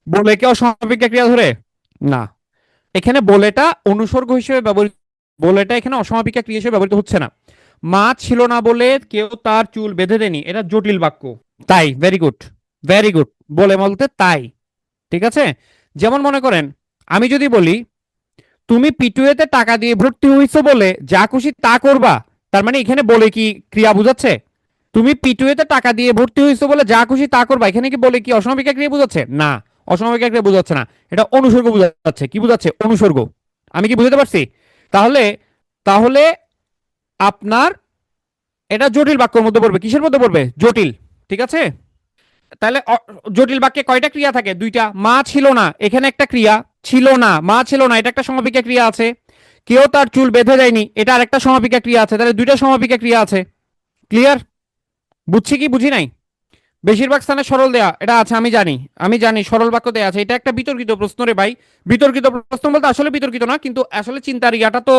বলে কে অসমাপিকা ক্রিয়া ধরে? না, এখানে বলেটা অনুসর্গ হিসেবে ব্যবহৃত, বলেটা এখানে অসমাপিকা ক্রিয়া হিসেবে ব্যবহৃত হচ্ছে না। মা ছিল না বলে কেউ তার চুল বেঁধে দেয়নি, এটা জটিল বাক্য। তাই, ভেরি গুড, ভেরি গুড, বলে বলতে তাই। ঠিক আছে, যেমন মনে করেন আমি যদি বলি তুমি পিটুয়েতে টাকা দিয়ে ভর্তি হয়েছো বলে যা খুশি তা করবা, তার মানে এখানে বলে কি ক্রিয়া বুঝাচ্ছে? তুমি পিটুয়েতে টাকা দিয়ে ভর্তি হয়েছো বলে যা খুশি তা করবা, এখানে কি বলে কি অসমাপিকা ক্রিয়া বুঝাচ্ছে? না, অসমাপিকা ক্রিয়া বুঝাচ্ছে না, এটা অনুসর্গ বুঝাচ্ছে। কি বুঝাচ্ছে? অনুসর্গ। আমি কি বুঝতে পারছি? তাহলে, তাহলে আপনার এটা জটিল বাক্যের মধ্যে পড়বে। কিসের মধ্যে পড়বে? জটিল। ঠিক আছে, তাহলে জটিল বাক্যে কয়টা ক্রিয়া থাকে? দুইটা। মা ছিল না, এখানে একটা ক্রিয়া, ছিল না, মা ছিল না, এটা একটা সমাপিকা ক্রিয়া আছে। কেউ তার চুল বেঁধে দেয়নি, এটা আর একটা সমাপিকা ক্রিয়া আছে, তাহলে দুইটা সমাপিকা ক্রিয়া আছে। ক্লিয়ার? বুঝছি কি বুঝি নাই? বেশিরভাগ স্থানে সরল দেয়া এটা আছে, আমি জানি, আমি জানি সরল বাক্য দেয়া আছে। এটা একটা বিতর্কিত প্রশ্ন রে ভাই, বিতর্কিত প্রশ্ন বলতে আসলে বিতর্কিত না, কিন্তু আসলে চিন্তার ইয়াটা তো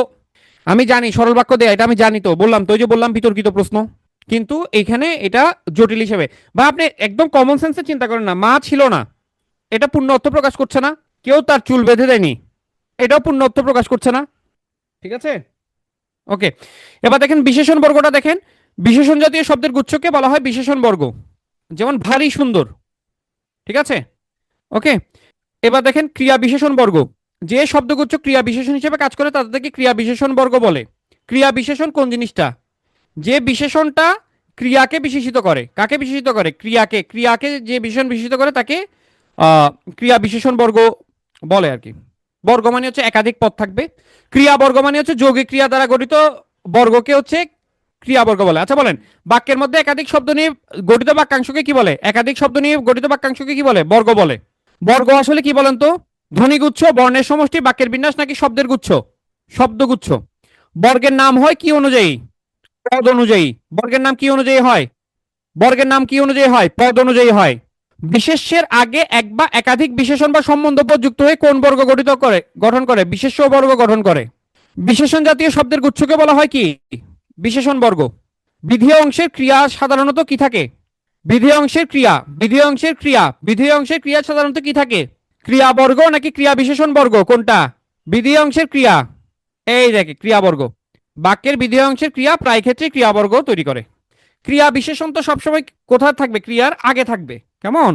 আমি জানি, সরল বাক্য দেয়া এটা আমি জানি, তো বললাম তো, ওই যে বললাম বিতর্কিত প্রশ্ন, কিন্তু এখানে এটা জটিল হিসেবে। বা আপনি একদম কমন সেন্সে চিন্তা করেন না, মা ছিল না, এটা পূর্ণ অর্থ প্রকাশ করছে না। কেউ তার চুল বেঁধে দেয়নি, এটাও পূর্ণ অর্থ প্রকাশ করছে না। ঠিক আছে, ওকে। এবার দেখেন বিশেষণ বর্গটা দেখেন, বিশেষণ জাতীয় শব্দের গুচ্ছকে বলা হয় বিশেষণ বর্গ। যেমন ভারী সুন্দর। ঠিক আছে, ওকে। এবার দেখেন ক্রিয়া বিশেষণ বর্গ, যে শব্দগুচ্ছ ক্রিয়া বিশেষণ হিসেবে কাজ করে তাদেরকে ক্রিয়া বিশেষণ বর্গ বলে। ক্রিয়া বিশেষণ কোন জিনিসটা? যে বিশেষণটা ক্রিয়াকে বিশেষিত করে। কাকে বিশেষিত করে? ক্রিয়াকে। ক্রিয়াকে যে বিশেষণ বিশেষিত করে তাকে ক্রিয়া বিশেষণ বর্গ বলে আর কি। বর্গ মানে হচ্ছে একাধিক পদ থাকবে, ক্রিয়া বর্গ মানে হচ্ছে যৌগিক ক্রিয়া দ্বারা গঠিত বর্গকে হচ্ছে ক্রিয়া বর্গ বলে। আচ্ছা বলেন, বাক্যের মধ্যে একাধিক শব্দ নিয়ে গঠিত বাক্যাংশকে কি বলে? একাধিক শব্দ নিয়ে গঠিত বাক্যাংশকে কি বলে? বর্গ বলে। বর্গ আসলে কি বলেন তো? ধ্বনিগুচ্ছ, বর্ণের সমষ্টি, বাক্যের বিন্যাস, নাকি শব্দের গুচ্ছ? শব্দগুচ্ছ। বর্গের নাম হয় কি অনুযায়ী? পদ অনুযায়ী। বর্গের নাম কি অনুযায়ী হয়? বর্গের নাম কি অনুযায়ী হয়? পদ অনুযায়ী হয়। বিশেষ্যের আগে এক বা একাধিক বিশেষণ বা সম্বন্ধ পদ যুক্ত হয়ে কোন বর্গ গঠন করে? বিশেষ্য বর্গ গঠন করে। বিশেষণ জাতীয় শব্দের গুচ্ছকে বলা হয় কি? বিশেষণ বর্গ। বিধেয় অংশের ক্রিয়া সাধারণত কি থাকে? বিধেয় অংশের ক্রিয়া, বিধেয় অংশের ক্রিয়া, বিধেয় অংশের ক্রিয়া সাধারণত কি থাকে? ক্রিয়া বর্গ নাকি ক্রিয়া বিশেষণ বর্গ, কোনটা? বিধেয় অংশের ক্রিয়া। এই দেখে ক্রিয়া বর্গ। বাক্যের বিধেয় অংশের ক্রিয়া প্রায় ক্ষেত্রে ক্রিয়া বর্গ তৈরি করে। ক্রিয়া বিশেষণ তো সবসময় কোথায় থাকবে? ক্রিয়ার আগে থাকবে। কেমন?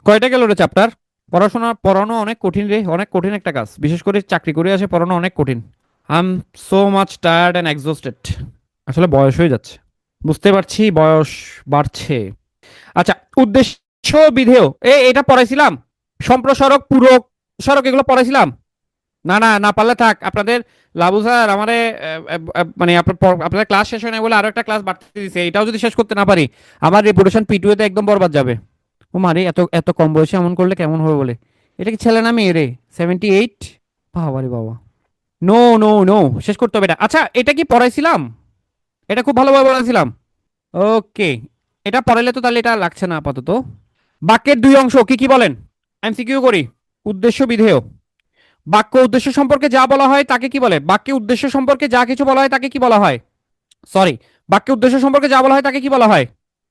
কয়টা গেল রে চ্যাপ্টার? পড়াশোনা পড়ানো অনেক কঠিন রে, অনেক কঠিন একটা কাজ, বিশেষ করে চাকরি করে আসে পড়ানো অনেক কঠিন। I am so much tired and exhausted. আসলে বয়স হয়ে যাচ্ছে, বুঝতে পারছি বয়স বাড়ছে। আচ্ছা, উদ্দেশ্য বিধেয় এটা পড়াইছিলাম, সম্প্রসারক, পূরক, সড়ক, এগুলো পড়াইছিলাম। না না না, পারলে থাক। আপনাদের লাবু স্যার আমারে মানে আপনাদের ক্লাস শেষ হয় না বলে আরো একটা ক্লাস বাড়তে দিছে, এটাও যদি শেষ করতে না পারি আমার রেপুটেশন পিটুয়েতে একদম বরবাদ যাবে। ও মারে, এত এত কম বয়সে এমন করলে কেমন হবে বলে। এটা কি ছেলে না মেয়ে রে? 78? বাবা রে বাবা, নো নো নো, শেষ করতে হবে এটা। আচ্ছা, এটা কি পড়াইছিলাম? এটা খুব ভালোভাবে পড়াইছিলাম। ওকে, এটা পড়াইলে তো তাহলে এটা লাগছে না আপাতত। বাক্যের দুই অংশ কি কি বলেন? এমসিকিউ করি। উদ্দেশ্য বিধেয়, বাক্য উদ্দেশ্য সম্পর্কে যা বলা হয় তাকে কি বলে? বাক্যে উদ্দেশ্য সম্পর্কে যা কিছু বলা হয় তাকে কি বলা হয়? সরি, বাক্যে উদ্দেশ্য সম্পর্কে যা বলা হয় তাকে কি বলা হয়?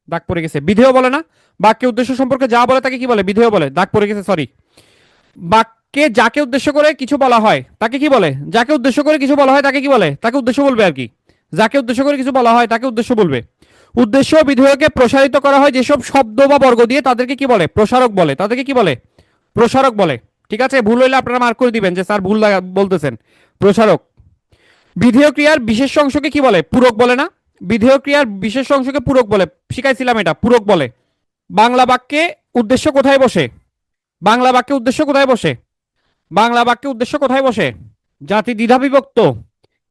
দাগ পড়ে গেছে, বিধেয় বলে না? বাক্যে উদ্দেশ্য সম্পর্কে যা বলে তাকে কি বলে? বিধেয় বলে। দাগ পড়ে গেছে, সরি। বাক্যে যাকে উদ্দেশ্য করে কিছু বলা হয় তাকে কি বলে? যাকে উদ্দেশ্য করে কিছু বলা হয় তাকে কি বলে? তাকে উদ্দেশ্য বলবে আর কি। যাকে উদ্দেশ্য করে কিছু বলা হয় তাকে উদ্দেশ্য বলবে। উদ্দেশ্য বিধেয়কে প্রসারিত করা হয় যেসব শব্দ বা বর্গ দিয়ে তাদেরকে কি বলে? প্রসারক বলে। তাদেরকে কি বলে? প্রসারক বলে। ঠিক আছে, ভুল হইলে আপনারা মার্ক করে দিবেন যে স্যার ভুল বলতেছেন। প্রসারক। বিধেয় ক্রিয়ার বিশেষ অংশকে কি বলে? পূরক বলে না? বিধেয় ক্রিয়ার বিশেষ অংশকে পূরক বলে, শিখাইছিলাম এটা, পূরক বলে। বাংলা বাক্যে উদ্দেশ্য কোথায় বসে? বাংলা বাক্যে উদ্দেশ্য কোথায় বসে? বাংলা বাক্যে উদ্দেশ্য কোথায় বসে? জাতি দ্বিধা বিভক্ত।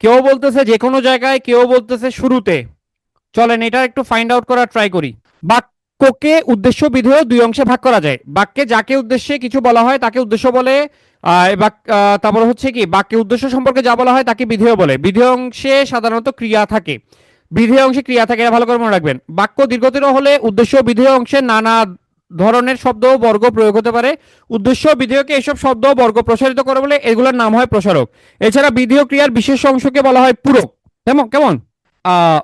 কেউ বলতেছে যে কোনো জায়গায়, কেউ বলতেছে শুরুতে। চলেন এটা একটু ফাইন্ড আউট করার ট্রাই করি। বাক্যকে উদ্দেশ্য বিধেয় দুই অংশে ভাগ করা যায়। বাক্যে যাকে উদ্দেশ্যে কিছু বলা হয় তাকে উদ্দেশ্য বলে। তারপর হচ্ছে কি, বাক্যে উদ্দেশ্য সম্পর্কে যা বলা হয় তাকে বিধেয় বলে। বিধেয় অংশে সাধারণত ক্রিয়া থাকে। বিধেয় অংশে ক্রিয়া থাকে, এটা ভালো করে মনে রাখবেন। বাক্য দীর্ঘতর হলে উদ্দেশ্য বিধেয় অংশে নানা ধরনের শব্দ ও বর্গ প্রয়োগ হতে পারে। উদ্দেশ্য বিধেয়কে এসব শব্দ ও বর্গ প্রসারিত করে বলে এগুলোর নাম হয় প্রসারক। এছাড়া বিধেয় ক্রিয়ার বিশেষ অংশকে বলা হয় পূরক। কেমন কেমন? আহ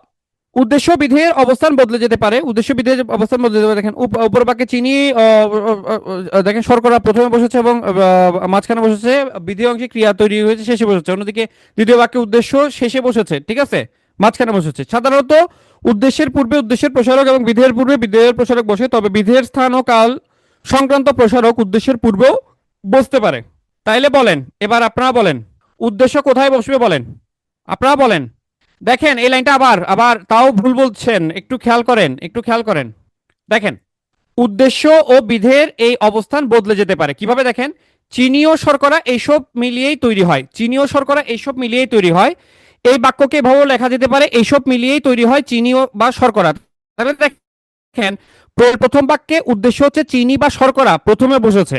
উদ্দেশ্য বিধেয়ের অবস্থান বদলে যেতে পারে। উদ্দেশ্য বিধেয়ের অবস্থান বদলে যেতে পারে। দেখেন উপর বাক্যে চিনি, দেখেন শর্করা প্রথমে বসেছে এবং মাঝখানে বসেছে। বিধেয় অংশে ক্রিয়া তৈরি হয়েছে, শেষে বসেছে। অন্যদিকে দ্বিতীয় বাক্যে উদ্দেশ্য শেষে বসেছে, ঠিক আছে, মাঝখানে বসেছে। সাধারণত উদ্দেশ্যের পূর্বে উদ্দেশ্যের প্রসারক এবং বিধেয়ের পূর্বে বিধেয়ের প্রসারক বসে, তবে বিধেয়ের স্থান ও কাল সংক্রান্ত প্রসারক উদ্দেশ্যের পূর্বেও বসতে পারে। তাইলে বলেন, এবার আপনারা বলেন উদ্দেশ্য কোথায় বসবে বলেন, আপনারা বলেন। দেখেন এই লাইনটা আবার আবার তাও ভুল বলছেন, একটু খেয়াল করেন, একটু খেয়াল করেন। দেখেন, উদ্দেশ্য ও বিধেয়ের এই অবস্থান বদলে যেতে পারে কিভাবে? দেখেন, চিনি ও শর্করা এইসব মিলিয়েই তৈরি হয়। চিনি ও শর্করা এইসব মিলিয়েই তৈরি হয়। এই বাক্যকে এভাবেও লেখা যেতে পারে, এইসব মিলিয়েই তৈরি হয় চিনি ও বা শর্করা। তাহলে দেখেন, প্রথম বাক্যে উদ্দেশ্য হচ্ছে চিনি বা শর্করা প্রথমে বসেছে,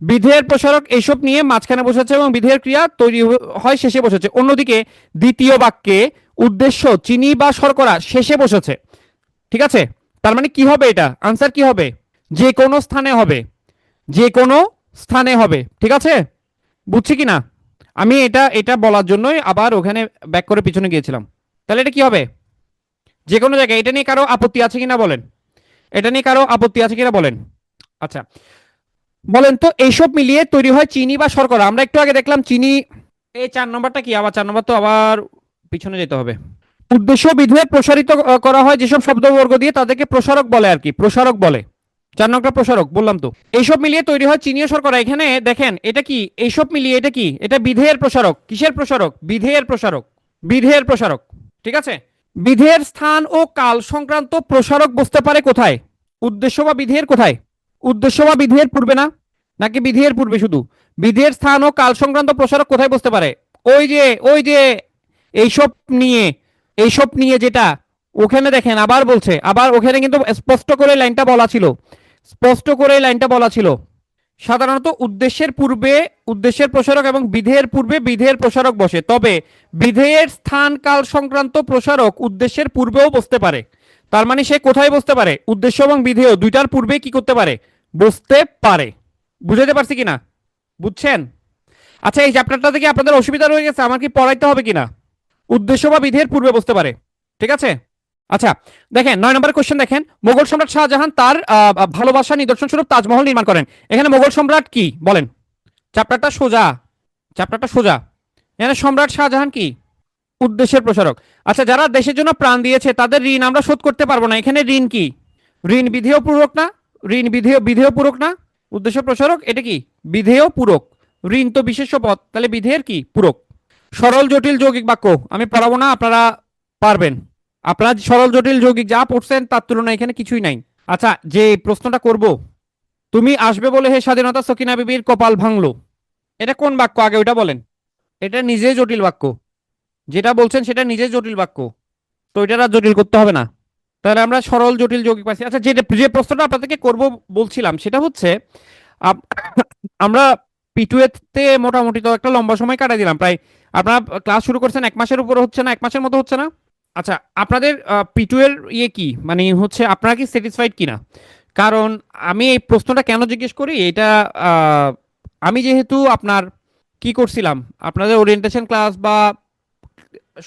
বিধেয়ের প্রসারক এইসব নিয়ে মাঝখানে বসেছে এবং বিধেয়ের ক্রিয়া তৈরি হয় শেষে বসেছে। অন্যদিকে দ্বিতীয় বাক্যে উদ্দেশ্য চিনি বা শর্করা শেষে বসেছে। ঠিক আছে, তার মানে কি হবে? এটা আনসার কি হবে? যে কোনো স্থানে হবে, যে কোনো স্থানে হবে। ঠিক আছে, বুঝছি কি না? আমি এটা এটা বলার জন্যই আবার ওখানে ব্যাক করে পিছনে গিয়েছিলাম। তাহলে এটা কি হবে? যে কোনো জায়গায়। এটা নিয়ে কারো আপত্তি আছে কিনা বলেন, এটা নিয়ে কারো আপত্তি আছে কিনা বলেন। আচ্ছা, বলেন তো এইসব মিলিয়ে তৈরি হয় চিনি বা শর্করা। আমরা একটু আগে দেখলাম চিনি। এই 4 নম্বরটা কি? আবার 4 নম্বর তো আবার পিছনে যেতে হবে। উদ্দেশ্য বিধেয় প্রসারিত করা হয় যেসব শব্দবর্গ দিয়ে তাদেরকে প্রসারক বলে আর কি, প্রসারক বলে। 4 নম্বরটা প্রসারক বললাম তো। এইসব মিলিয়ে তৈরি হয় চিনি ও শর্করা। এখানে দেখেন এটা কি? এইসব মিলিয়ে এটা কি? এটা বিধেয়ের প্রসারক। কিসের প্রসারক? বিধেয়ের প্রসারক। বিধেয়ের প্রসারক। ঠিক আছে, বিধেয়ের স্থান ও কাল সংক্রান্ত প্রসারক বসতে পারে কোথায়? উদ্দেশ্য বা বিধেয়ের কোথায়? উদ্দেশ্য বা বিধেয়ের পূর্বে না? নাকি বিধেয়ের পূর্বে শুধু? বিধেয়ের স্থান ও কাল সংক্রান্ত প্রসারক কোথায় বসতে পারে? ওই যে এইসব নিয়ে, এইসব নিয়ে যেটা ওখানে দেখেন আবার বলছে, আবার ওখানে কিন্তু স্পষ্ট করে লাইনটা বলা ছিল, স্পষ্ট করে লাইনটা বলা ছিল। সাধারণত উদ্দেশ্যের পূর্বে উদ্দেশ্যের প্রসারক এবং বিধেয়ের পূর্বে বিধেয়ের প্রসারক বসে, তবে বিধেয়ের স্থান কাল সংক্রান্ত প্রসারক উদ্দেশ্যের পূর্বেও বসতে পারে। তার মানে সে কোথায় বসতে পারে? উদ্দেশ্য এবং বিধেয় দুইটার পূর্বে কি করতে পারে? বসতে পারে। বুঝাতে পারছি কিনা? বুঝছেন? আচ্ছা, এই চ্যাপ্টারটা থেকে আপনাদের অসুবিধা রয়ে গেছে, আমার কি পড়াইতে হবে কিনা? উদ্দেশ্য বা বিধেয়ের পূর্বে বসতে পারে, ঠিক আছে। আচ্ছা, দেখেন 9 নম্বর কোশ্চেন। দেখেন, মোগল সম্রাট শাহজাহান তার ভালোবাসা নিদর্শন স্বরূপ তাজমহল নির্মাণ করেন। এখানে মোগল সম্রাট কি বলেন? চ্যাপ্টারটা সোজা, চ্যাপ্টারটা সোজা। এখানে সম্রাট শাহজাহান কি? উদ্দেশ্যের প্রসারক। আচ্ছা, যারা দেশের জন্য প্রাণ দিয়েছে তাদের ঋণ আমরা শোধ করতে পারবো না। এখানে ঋণ কি? ঋণ বিধেয় পূরক না? ঋণ বিধেয় বিধেয় পূরক না? উদ্দেশ্য প্রসারক, এটা কি? বিধেয় পূরক। ঋণ তো বিশেষ্য পদ, তাহলে বিধেয়ের কি? পূরক। সরল জটিল যৌগিক বাক্য আমি পড়াবো না, আপনারা পারবেন। আপনারা সরল জটিল যৌগিক যা পড়ছেন তার তুলনায় এখানে কিছুই নাই। আচ্ছা, যে প্রশ্নটা করব, তুমি আসবে বলে হে স্বাধীনতা সকিনা বিবির কপাল ভাঙলো, এটা কোন বাক্য আগে ওইটা বলেন। এটা নিজে জটিল বাক্য, যেটা বলছেন সেটা নিজে জটিল বাক্য, তো এটা আর জটিল করতে হবে না। তাহলে আমরা সরল জটিল যৌগিক পাচ্ছি। আচ্ছা, যে যে প্রশ্নটা আপনাদেরকে করব বলছিলাম সেটা হচ্ছে, আমরা পিটুয়েতে মোটামুটি তো একটা লম্বা সময় কাটাই দিলাম প্রায়। আপনারা ক্লাস শুরু করছেন 1 মাসের উপরে হচ্ছে না? 1 মাসের মতো হচ্ছে না? আচ্ছা, আপনাদের পিটুয়ের ইয়ে কি, মানে হচ্ছে আপনারা কি স্যাটিসফাইড কিনা? কারণ আমি এই প্রশ্নটা কেন জিজ্ঞেস করি, এটা আমি যেহেতু আপনার কি করছিলাম, আপনাদের ওরিয়েন্টেশন ক্লাস বা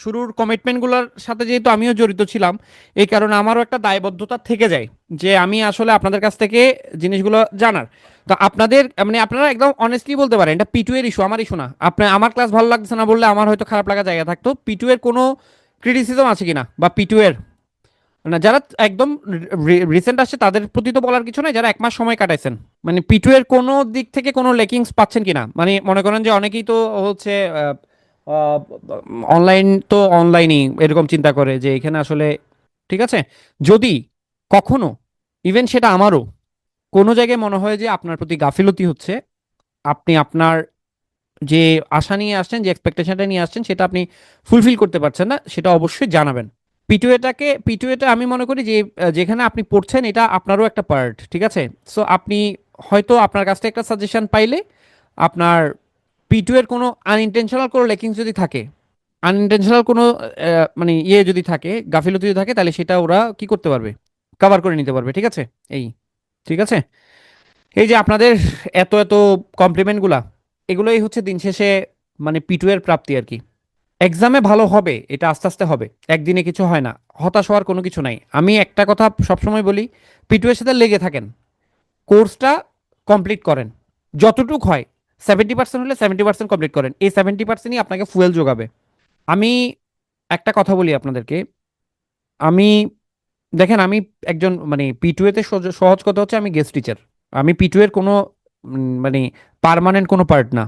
শুরুর কমিটমেন্টগুলোর সাথে যেহেতু আমিও জড়িত ছিলাম, এই কারণে আমারও একটা দায়বদ্ধতা থেকে যায় যে আমি আসলে আপনাদের কাছ থেকে জিনিসগুলো জানার। তো আপনাদের মানে আপনারা একদম অনেস্টলি বলতে পারেন এটা পি2 এর ইস্যু, আমার ইস্যু না। আপনার আমার ক্লাস ভালো লাগছে না বললে আমার হয়তো খারাপ লাগা জায়গা থাকতো, পি2 এর কোনো ক্রিটিসিজম আছে কিনা বা পি2 এর না, যারা একদম রিসেন্ট আসছে তাদের প্রতি তো বলার কিছু নাই, যারা 1 মাস সময় কাটাইছেন মানে পি2 এর কোনো দিক থেকে কোনো লেকিংস পাচ্ছেন কিনা, মানে মনে করেন যে অনেকেই তো হচ্ছে অনলাইন তো অনলাইনই এরকম চিন্তা করে যে এখানে আসলে ঠিক আছে। যদি কখনো ইভেন সেটা আমারও কোনো জায়গায় মনে হয় যে আপনার প্রতি গাফিলতি হচ্ছে, আপনি আপনার যে আশা নিয়ে আসছেন, যে এক্সপেকটেশনটা নিয়ে আসছেন সেটা আপনি ফুলফিল করতে পারছেন না, সেটা অবশ্যই জানাবেন। পি2এটা আমি মনে করি যে যেখানে আপনি পড়ছেন এটা আপনারও একটা পার্ট, ঠিক আছে। সো আপনি হয়তো আপনার কাছ থেকে একটা সাজেশন পাইলে আপনার পি2 এর কোনো আনইনটেনশনাল কোনো লেকিংস যদি থাকে, আনইনটেনশনাল কোনো মানে ইয়ে যদি থাকে, গাফিলতি যদি থাকে, তাহলে সেটা ওরা কি করতে পারবে, কভার করে নিতে পারবে, ঠিক আছে। এই ঠিক আছে। এই যে আপনাদের এত এত কমপ্লিমেন্টগুলা, এগুলোই হচ্ছে দিন শেষে মানে পি2 এর প্রাপ্তি আর কি। এক্সামে ভালো হবে এটা আস্তে আস্তে হবে, একদিনে কিছু হয় না, হতাশ হওয়ার কোনো কিছু নাই। আমি একটা কথা সবসময় বলি, পি2 এর সাথে লেগে থাকেন, কোর্সটা কমপ্লিট করেন, যতটুক হয় 70% হলে 70% কমপ্লিট করেন, এই 70%ই আপনাকে ফুয়েল যোগাবে। আমি একটা কথা বলি আপনাদেরকে, আমি দেখেন আমি একজন মানে পি2 এতে সহজ কথা হচ্ছে আমি গেস্ট টিচার, আমি পি2 এর কোনো মানে পার্মানেন্ট কোনো পার্ট না।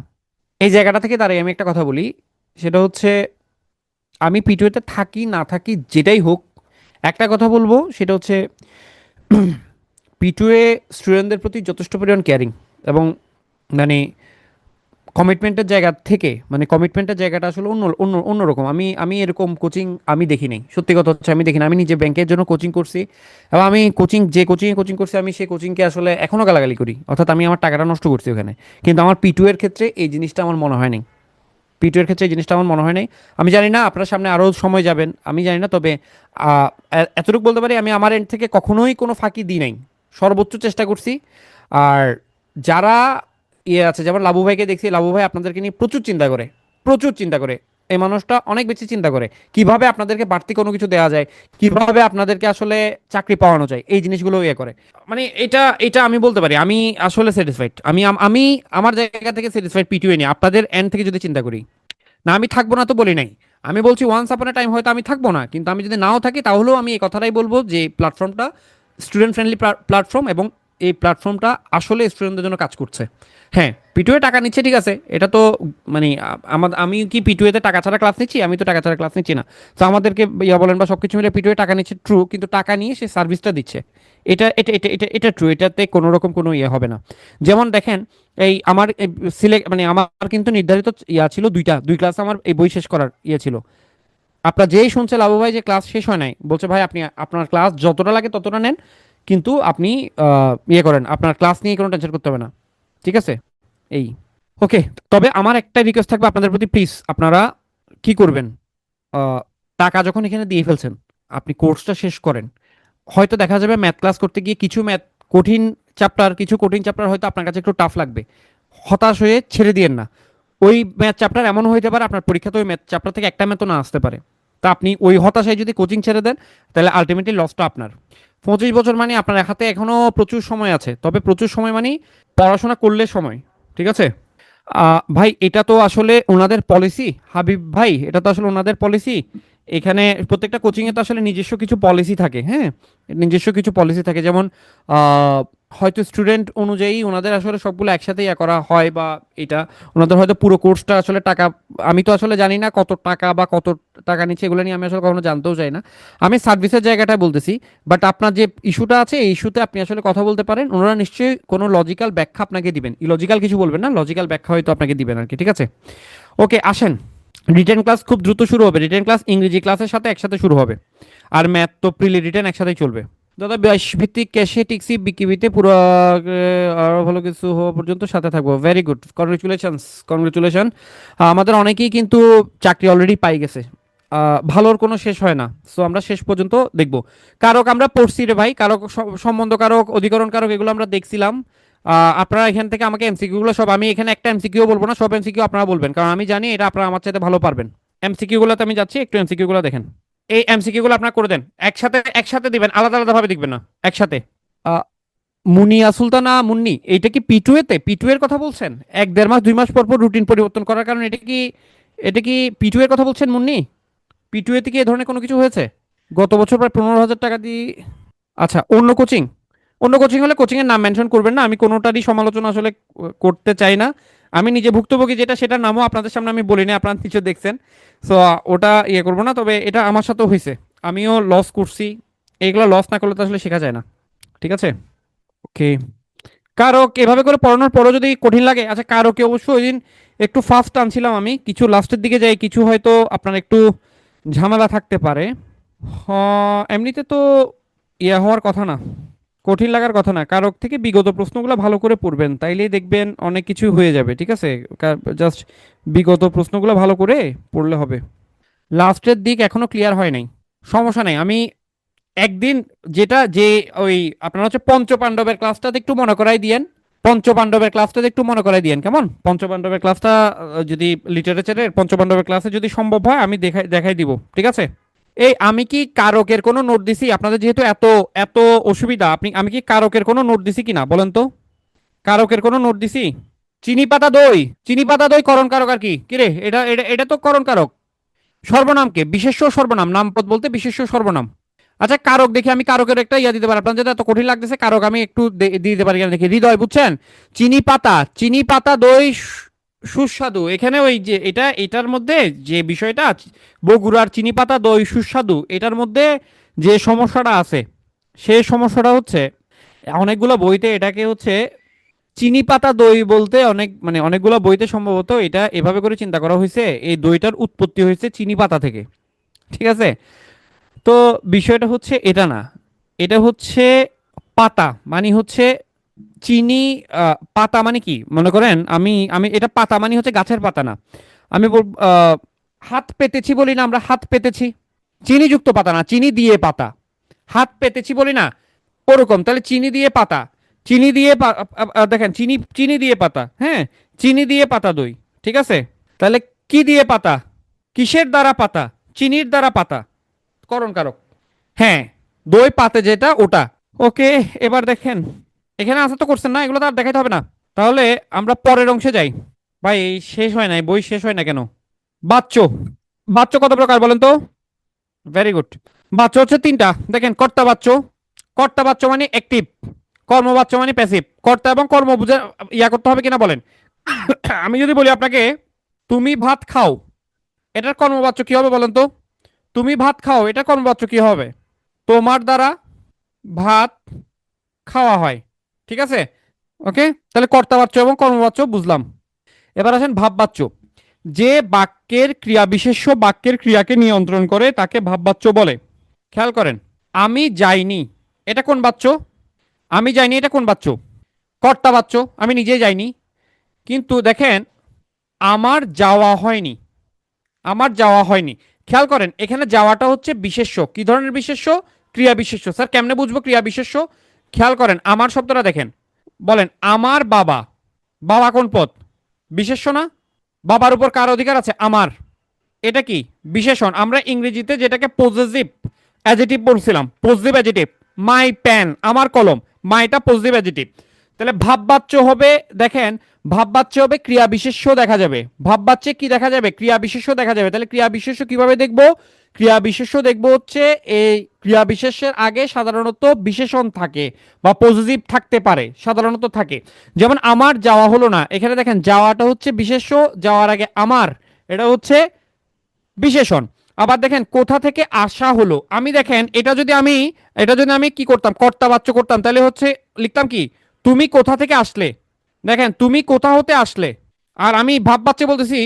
এই জায়গাটা থেকে দাঁড়াই আমি একটা কথা বলি, সেটা হচ্ছে আমি পি2 এতে থাকি না থাকি যেটাই হোক, একটা কথা বলবো সেটা হচ্ছে পি2 এ স্টুডেন্টদের প্রতি যথেষ্ট পরিমাণ কেয়ারিং এবং মানে কমিটমেন্টের জায়গা থেকে, মানে কমিটমেন্টের জায়গাটা আসলে অন্য অন্য অন্যরকম। আমি আমি এরকম কোচিং আমি দেখি নাই, সত্যি কথা হচ্ছে আমি দেখি না। আমি নিজে ব্যাংকের জন্য কোচিং করছি এবং আমি কোচিং করছি আমি সেই কোচিংকে আসলে এখনও গালাগালি করি, অর্থাৎ আমি আমার টাকাটা নষ্ট করছি ওখানে। কিন্তু আমার পি2 এর ক্ষেত্রে এই জিনিসটা আমার মনে হয় নাই, পি2 এর ক্ষেত্রে এই জিনিসটা আমার মনে হয় নাই। আমি জানি না আপনার সামনে আরও সময় যাবেন, আমি জানি না, তবে এতটুকু বলতে পারি আমি আমার এন্ড থেকে কখনোই কোনো ফাঁকি দিই নাই, সর্বোচ্চ চেষ্টা করছি। আর যারা ইয়ে আছে, যেমন লাবু ভাইকে দেখছি, লাবু ভাই আপনাদেরকে নিয়ে প্রচুর চিন্তা করে, প্রচুর চিন্তা করে। এই মানুষটা অনেক বেশি চিন্তা করে কিভাবে আপনাদেরকে বাড়তি কোনো কিছু দেওয়া যায়, কিভাবে আপনাদেরকে আসলে চাকরি পাওয়ানো যায়, এই জিনিসগুলো ইয়ে করে। মানে এটা এটা আমি বলতে পারি আমি আসলে স্যাটিসফাইড, আমি আমার জায়গা থেকে স্যাটিসফাইড পি2 নিয়ে। আপনাদের এন্ড থেকে যদি চিন্তা করি, না আমি থাকবো না তো বলি নাই, আমি বলছি ওয়ান্স আপন এ টাইম হয়তো আমি থাকবো না, কিন্তু আমি যদি নাও থাকি তাহলেও আমি এই কথাটাই বলবো যে প্ল্যাটফর্মটা স্টুডেন্ট ফ্রেন্ডলি প্ল্যাটফর্ম এবং এই প্ল্যাটফর্মটা আসলে স্টুডেন্টদের জন্য কাজ করছে। হ্যাঁ, পি2 এ টাকা নিচ্ছে ঠিক আছে, এটা তো মানে আমি কি পি2 এতে টাকা ছাড়া ক্লাস নিচ্ছি? আমি তো টাকা ছাড়া ক্লাস নিচ্ছি না। তো আমাদেরকে ইয়া বলেন বা সবকিছু মিলে পি2 এ টাকা নিচ্ছে ট্রু, কিন্তু টাকা নিয়ে সে সার্ভিসটা দিচ্ছে, এটা ট্রু, এটাতে কোনো রকম কোনো ইয়ে হবে না। যেমন দেখেন এই আমার সিলেক্ট মানে আমার কিন্তু নির্ধারিত ইয়া ছিল দুই ক্লাস আমার এই বই শেষ করার ইয়ে ছিল। আপনার যেই শুনছে লাবু ভাই যে ক্লাস শেষ হয় নাই, বলছে ভাই আপনি আপনার ক্লাস যতটা লাগে ততটা নেন, কিন্তু আপনি ইয়ে করেন, আপনার ক্লাস নিয়ে কোনো টেনশন করতে হবে না, ঠিক আছে। এই ওকে। তবে আমার একটা রিকোয়েস্ট থাকবে আপনাদের প্রতি, প্লিজ আপনারা কি করবেন, টাকা যখন এখানে দিয়ে ফেলছেন আপনি কোর্সটা শেষ করেন। হয়তো দেখা যাবে ম্যাথ ক্লাস করতে গিয়ে কিছু কঠিন কঠিন চ্যাপ্টার হয়তো আপনার কাছে একটু টাফ লাগবে, হতাশ হয়ে ছেড়ে দিয়েন না। ওই ম্যাথ চ্যাপ্টার এমন হইতে পারে আপনার পরীক্ষাতে ওই ম্যাথ চ্যাপ্টার থেকে একটা ম্যাথও না আসতে পারে। তা আপনি ওই হতাশায় যদি কোচিং ছেড়ে দেন, তাহলে আলটিমেটলি লসটা আপনার। 25 বছর মানে আপনার হাতে এখনো প্রচুর সময় আছে, তবে প্রচুর সময় মানে পড়াশোনা করলে সময়, ঠিক আছে। ভাই এটা তো আসলে ওনাদের পলিসি, হাবিব ভাই এটা তো আসলে ওনাদের পলিসি। এখানে প্রত্যেকটা কোচিংয়ে তো আসলে নিজস্ব কিছু পলিসি থাকে, হ্যাঁ, নিজস্ব কিছু পলিসি থাকে। যেমন আহ, হয়তো স্টুডেন্ট অনুযায়ী ওনাদের আসলে সবগুলো একসাথে ইয়া করা হয়, বা এটা ওনাদের হয়তো পুরো কোর্সটা আসলে টাকা, আমি তো আসলে জানি না কত টাকা বা কত টাকা নিচ্ছে, এগুলো নিয়ে আমি আসলে কখনো জানতেও চাই না। আমি সার্ভিসের জায়গাটা বলতেছি। বাট আপনার যে ইস্যুটা আছে এই ইস্যুতে আপনি আসলে কথা বলতে পারেন, ওনারা নিশ্চয়ই কোনো লজিক্যাল ব্যাখ্যা আপনাকে দিবেন, ইলজিক্যাল কিছু বলবেন না, লজিক্যাল ব্যাখ্যা হয়তো আপনাকে দিবেন আর কি, ঠিক আছে। ওকে আসেন, রিটেন ক্লাস খুব দ্রুত শুরু হবে, রিটেন ক্লাস ইংরেজি ক্লাসের সাথে একসাথে শুরু হবে, আর ম্যাথ তো প্রিলি রিটেন একসাথেই চলবে। দাদা 22 ভিত্তিক ক্যাশে টিক্সি বিকিবিতে পুরো আরো ভালো কিছু হওয়া পর্যন্ত সাথে থাকবো। Very good, congratulation. আমাদের অনেকেই কিন্তু চাকরি অলরেডি পাই গেছে, ভালোর কোনো শেষ হয় না। সো আমরা শেষ পর্যন্ত দেখব। কারক আমরা পড়ছি রে ভাই, কারক সম্বন্ধ কারক অধিকরণ কারক এগুলো আমরা দেখছিলাম। আপনারা এখান থেকে আমাকে এমসিকিউ গুলো সব, আমি এখানে একটা এমসিকিউ বলবো না, সব এমসিকিউ আপনারা বলবেন, কারণ আমি জানি এটা আপনারা আমার চাইতে ভালো পারবেন। এমসিকিউ গুলোতে আমি যাচ্ছি, একটু এমসিকিউ গুলো দেখেন। এই এমসিকিউ গুলো আপনারা করে দেন, একসাথে একসাথে দিবেন, আলাদা আলাদা ভাবে দেখবেন না, একসাথে। আহ, মুনিয়া সুলতানা মুন্নি, এইটা কি পিটু এর কথা বলছেন? 1-1.5 মাস 2 মাস পর পর রুটিন পরিবর্তন করার কারণে এটা কি পিটু এর কথা বলছেন মুন্নি? পিটু এতে কি এ ধরনের কোনো কিছু হয়েছে? গত বছর প্রায় 15,000 টাকা দিয়ে। আচ্ছা, অন্য কোচিং হলে কোচিং এর নাম মেনশন করবেন না, আমি কোনোটারই সমালোচনা আসলে করতে চাই না। আমি নিজে ভুক্তভোগী, যেটা সেটার নামও আপনাদের সামনে আমি বলিনি, আপনারা কিছু দেখছেন। সো ওটা ইয়ে করবো না, তবে এটা আমার সাথেও হয়েছে, আমিও লস করছি। এইগুলো লস না করলে তো আসলে শেখা যায় না। ঠিক আছে, ওকে। কারক এভাবে করে পড়ানোর পরও যদি কঠিন লাগে, আচ্ছা কারকে অবশ্য ওই দিন একটু ফাস্ট আনছিলাম আমি, কিছু লাস্টের দিকে যাই, কিছু হয়তো আপনার একটু ঝামেলা থাকতে পারে। এমনিতে তো ইয়ে হওয়ার কথা না, কঠিন লাগার কথা না। কারক থেকে বিগত প্রশ্নগুলো ভালো করে পড়বেন, তাইলেই দেখবেন অনেক কিছু হয়ে যাবে। ঠিক আছে, জাস্ট বিগত প্রশ্নগুলো ভালো করে পড়লে হবে। লাস্টের দিক এখনো ক্লিয়ার হয় নাই, সমস্যা নাই। আমি একদিন যেটা যে ওই আপনার হচ্ছে পঞ্চপাণ্ডবের ক্লাসটাতে একটু মনে করাই দিয়েন, পঞ্চপাণ্ডবের ক্লাসটাতে একটু মনে করাই দিয়েন কেমন। পঞ্চপাণ্ডবের ক্লাসটা যদি লিটারেচারের পঞ্চপাণ্ডবের ক্লাসে যদি সম্ভব হয় আমি দেখাই দেখাই দিব, ঠিক আছে। এই আমি কি কারকের কোনো নোট দিছি আপনাদের, যেহেতু এত এত অসুবিধা, আমি কি কারকের কোনো নোট দিছি কিনা বলেন তো? কারকের কোনো নোট দিছি? চিনি পাতা দই, চিনি পাতা দই করণ কারক আর কি কিরে, এটা এটা এটা তো করণ কারক। সর্বনামকে বিশেষ্য সর্বনাম, নামপদ বলতে বিশেষ্য সর্বনাম। আচ্ছা কারক দেখি, আমি কারকের একটা ইয়া দিতে পারি, আপনার যেটা এত কঠিন লাগতেছে কারক আমি একটু দিয়ে দিতে পারি, দেখি হৃদয়, বুঝছেন? চিনি পাতা দই সুস্বাদু, এখানে ওই যে এটার মধ্যে যে বিষয়টা, বগুড়ার চিনি পাতা দই সুস্বাদু, এটার মধ্যে যে সমস্যাটা আছে, সেই সমস্যাটা হচ্ছে অনেকগুলো বইতে এটাকে হচ্ছে চিনি পাতা দই বলতে, অনেক মানে অনেকগুলো বইতে সম্ভবত এটা এভাবে করে চিন্তা করা হয়েছে, এই দইটার উৎপত্তি হয়েছে চিনি পাতা থেকে। ঠিক আছে, তো বিষয়টা হচ্ছে এটা না, এটা হচ্ছে পাতা মানে হচ্ছে চিনি। পাতা মানে কি মনে করেন, আমি আমি এটা পাতা মানে হচ্ছে গাছের পাতা না। আমি হাত পেতেছি বলি না আমরা, হাত পেতেছি, চিনি যুক্ত পাতা না, চিনি দিয়ে পাতা। হাত পেতেছি বলি না, ওরকম। তাহলে চিনি দিয়ে পাতা, চিনি দিয়ে দেখেন চিনি চিনি দিয়ে পাতা, হ্যাঁ, চিনি দিয়ে পাতা দই। ঠিক আছে, তাহলে কি দিয়ে পাতা, কিসের দ্বারা পাতা? চিনির দ্বারা পাতা, করণ কারক। হ্যাঁ, দই পাতে যেটা ওটা। ওকে, এবার দেখেন এখানে আনসার তো করছেন না, এগুলো তো আর দেখাইতে হবে না। তাহলে আমরা পরের অংশে যাই। ভাই এই শেষ হয় নাই, বই শেষ হয় না কেন? বাচ্চ, বাচ্চ কত প্রকার বলেন তো? Very good. বাচ্চ হচ্ছে তিনটা, দেখেন কর্তা বাচ্চ, কর্তা বাচ্চ মানে অ্যাক্টিভ, কর্ম বাচ্চ মানে প্যাসিভ। কর্তা এবং কর্ম বুঝে ইয়া করতে হবে কিনা বলেন? আমি যদি বলি আপনাকে তুমি ভাত খাও, এটার কর্মবাচ্য কি হবে বলেন তো? তুমি ভাত খাও, এটা কর্মবাচ্য কি হবে? তোমার দ্বারা ভাত খাওয়া হয়। ঠিক আছে, ওকে। তাহলে কর্তাবাচ্য এবং কর্মবাচ্য বুঝলাম। এবার আসেন ভাববাচ্য। যে বাক্যের ক্রিয়া বিশেষ্য বাক্যের ক্রিয়াকে নিয়ন্ত্রণ করে তাকে ভাববাচ্য বলে। খেয়াল করেন, আমি যাইনি, এটা কোন বাচ্য? আমি যাইনি এটা কোন বাচ্য? কর্তাবাচ্য, আমি নিজে যাইনি। কিন্তু দেখেন আমার যাওয়া হয়নি, আমার যাওয়া হয়নি। খেয়াল করেন এখানে যাওয়াটা হচ্ছে বিশেষ্য, কি ধরনের বিশেষ্য? ক্রিয়া বিশেষ্য। স্যার কেমনে বুঝবো ক্রিয়া বিশেষ্য? খেয়াল করেন আমার শব্দটা দেখেন, বলেন আমার বাবা, বাবা কোন পদ? বিশেষ্য না? বাবার উপর কার অধিকার আছে? আমার। এটা কি? বিশেষণ। আমরা ইংরেজিতে যেটাকে পজেসিভ অ্যাডজেক্টিভ বলছিলাম, পজেসিভ অ্যাডজেক্টিভ। মাই পেন, আমার কলম, মাইটা পজেসিভ অ্যাডজেক্টিভ। তাহলে ভাববাচ্য হবে, দেখেন ভাববাচ্য হবে ক্রিয়া বিশেষ্য দেখা যাবে, ভাববাচ্যে কি দেখা যাবে? ক্রিয়া বিশেষ্য দেখা যাবে। তাহলে ক্রিয়া বিশেষ্য কিভাবে দেখবো? ক্রিয়া বিশেষ্য দেখবো হচ্ছে এই ক্রিয়া বিশেষ্যের আগে সাধারণত বিশেষণ থাকে বা পজিটিভ থাকতে পারে, সাধারণত থাকে। যেমন আমার যাওয়া হলো না, এখানে দেখেন যাওয়াটা হচ্ছে বিশেষ্য, যাওয়ার আগে আমার, এটা হচ্ছে বিশেষণ। আবার দেখেন কোথা থেকে আসা হলো, আমি দেখেন এটা যদি আমি কি করতাম, কর্তাবাচ্য করতাম, তাহলে হচ্ছে লিখতাম কি, তুমি কোথা থেকে আসলে। দেখেন তুমি কোথা হতে আসলে, আর আমি ভাববাচ্যে বলতেছি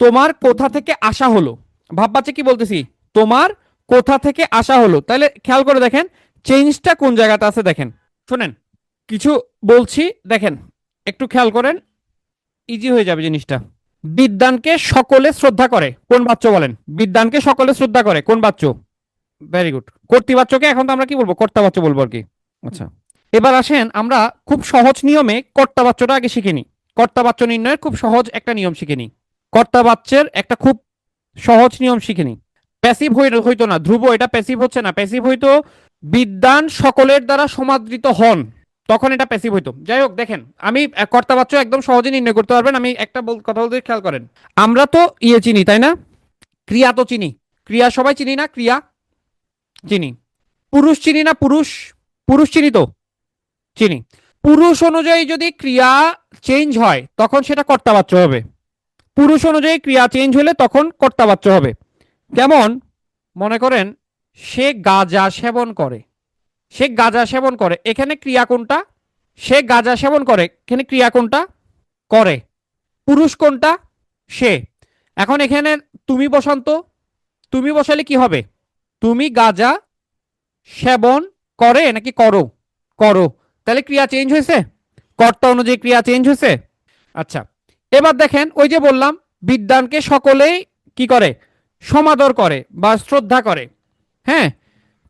তোমার কোথা থেকে আসা হলো। ভাববাচ্যে কি বলতেছি, তোমার কোথা থেকে আসা হলো। তাহলে খেয়াল করে দেখেন চেঞ্জটা কোন জায়গাটা আছে, দেখেন শোনেন কিছু বলছি, দেখেন একটু খেয়াল করেন, ইজি হয়ে যাবে জিনিসটা। বিদ্যানকে সকলে শ্রদ্ধা করে, কোন বাচ্য বলেন? বিদ্যানকে সকলে শ্রদ্ধা করে, কোন বাচ্য? Very good. কর্তৃবাচ্যকে এখন তো আমরা কি বলবো, কর্তাবাচ্য বলবো আর কি। আচ্ছা, এবার আসেন আমরা খুব সহজ নিয়মে কর্তা বাচ্চটা আগে শিখে নিই। কর্তা বাচ্চ নির্ণয়ের খুব সহজ একটা নিয়ম শিখে নিই। কর্তা বাচ্চের একটা খুব সহজ নিয়ম শিখে নিই। প্যাসিভ হইতো না ধ্রুব, এটা প্যাসিভ হচ্ছে না। প্যাসিভ হইতো বিদ্বান সকলের দ্বারা সমাদৃত হন, তখন এটা প্যাসিভ হইতো। যাই হোক দেখেন, আমি কর্তা বাচ্চ একদম সহজে নির্ণয় করতে পারবেন। আমি একটা কথা বলতে খেয়াল করেন, আমরা তো ইয়ে চিনি তাই না, ক্রিয়া তো চিনি, ক্রিয়া সবাই চিনি না, ক্রিয়া চিনি। পুরুষ চিনি না, পুরুষ, পুরুষ চিনি তো, চিনি। পুরুষ অনুযায়ী যদি ক্রিয়া চেঞ্জ হয় তখন সেটা কর্তাবাচ্য হবে। পুরুষ অনুযায়ী ক্রিয়া চেঞ্জ হলে তখন কর্তাবাচ্য হবে। যেমন মনে করেন সে গাঁজা সেবন করে, সে গাঁজা সেবন করে, এখানে ক্রিয়া কোনটা? সে গাঁজা সেবন করে, এখানে ক্রিয়া কোনটা? করে। পুরুষ কোনটা? সে। এখন এখানে তুমি বসান্ত, তুমি বসালে কি হবে? তুমি গাঁজা সেবন করে নাকি করো? করো। তাহলে ক্রিয়া চেঞ্জ হয়েছে, কর্তা অনুযায়ী ক্রিয়া চেঞ্জ হয়েছে। আচ্ছা, এবার দেখেন ওই যে বললাম বিদ্বানকে সকলেই কি করে? সমাদর করে বা শ্রদ্ধা করে। হ্যাঁ,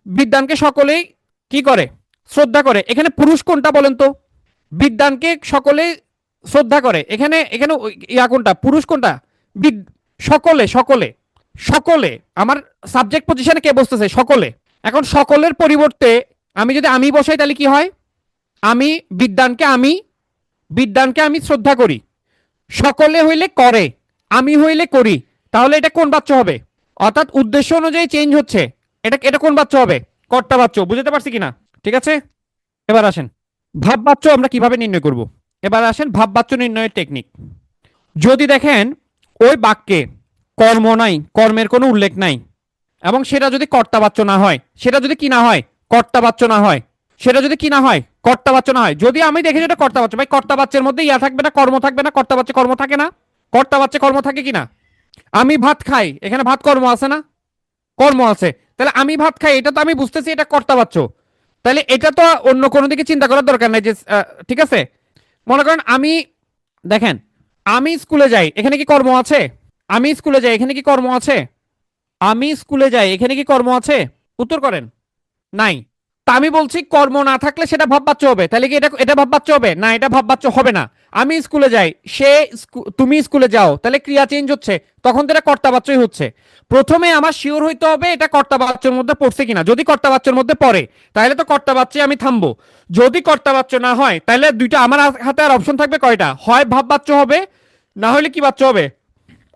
বিদ্বানকে সকলেই কি করে? শ্রদ্ধা করে। এখানে পুরুষ কোনটা বলেন তো? বিদ্বানকে সকলেই শ্রদ্ধা করে, এখানে এখানে ইয়া কোনটা? পুরুষ কোনটা? সকলে, সকলে, সকলে। আমার সাবজেক্ট পজিশনে কে বসতেছে? সকলে। এখন সকলের পরিবর্তে আমি যদি আমি বসাই তাহলে কি হয়? আমি বিদ্বানকে, আমি বিদ্বানকে আমি শ্রদ্ধা করি। সকলে হইলে করে, আমি হইলে করি। তাহলে এটা কোন বাচ্য হবে? অর্থাৎ উদ্দেশ্য অনুযায়ী চেঞ্জ হচ্ছে। এটা এটা কোন বাচ্য হবে? কর্তা বাচ্য। বুঝতে পারছি কিনা? ঠিক আছে, এবার আসেন ভাব বাচ্য আমরা কিভাবে নির্ণয় করব। এবার আসেন ভাব বাচ্য নির্ণয়ের টেকনিক। যদি দেখেন ওই বাক্যে কর্ম নাই, কর্মের কোনো উল্লেখ নাই, এবং সেটা যদি কর্তাবাচ্য না হয়, সেটা যদি কি না হয়? কর্তাবাচ্য না হয়, সেটা যদি কি না হয়? কর্তাবাচ্য না হয়। যদি আমি দেখি যেটা কর্তাবাচ্য, ভাই কর্তাবাচ্যের মধ্যে ইয়া থাকবে না, কর্ম থাকবে না? কর্তাবাচ্যে কর্ম থাকে না? কর্তাবাচ্যে কর্ম থাকে কিনা? আমি ভাত খাই, এখানে ভাত কর্ম আছে না? কর্ম আছে। তাহলে আমি ভাত খাই, এটা তো আমি বুঝতেছি এটা কর্তাবাচ্য। তাহলে এটা তো অন্য কোনো দিকে চিন্তা করার দরকার নাই যে ঠিক আছে। মনে করেন আমি, দেখেন আমি স্কুলে যাই, এখানে কি কর্ম আছে? আমি স্কুলে যাই, এখানে কি কর্ম আছে? আমি স্কুলে যাই, এখানে কি কর্ম আছে? উত্তর করেন। নাই। তা আমি বলছি কর্ম না থাকলে সেটা ভাববাচ্য হবে, তাহলে কি এটা এটা ভাববাচ্য হবে না? এটা ভাববাচ্য হবে না। আমি স্কুলে যাই, সে তুমি স্কুলে যাও, তাহলে ক্রিয়া চেঞ্জ হচ্ছে, তখন তো এটা কর্তাবাচ্যই হচ্ছে। প্রথমে আমার শিওর হইতে হবে এটা কর্তাবাচ্যের মধ্যে পড়ছে কিনা। যদি কর্তাবাচ্যের মধ্যে পড়ে তাহলে তো কর্তাবাচ্যে আমি থামবো। যদি কর্তাবাচ্য না হয় তাহলে দুইটা আমার হাতে আর অপশন থাকবে কয়টা? হয় ভাববাচ্য হবে, না হলে কি বাচ্য হবে?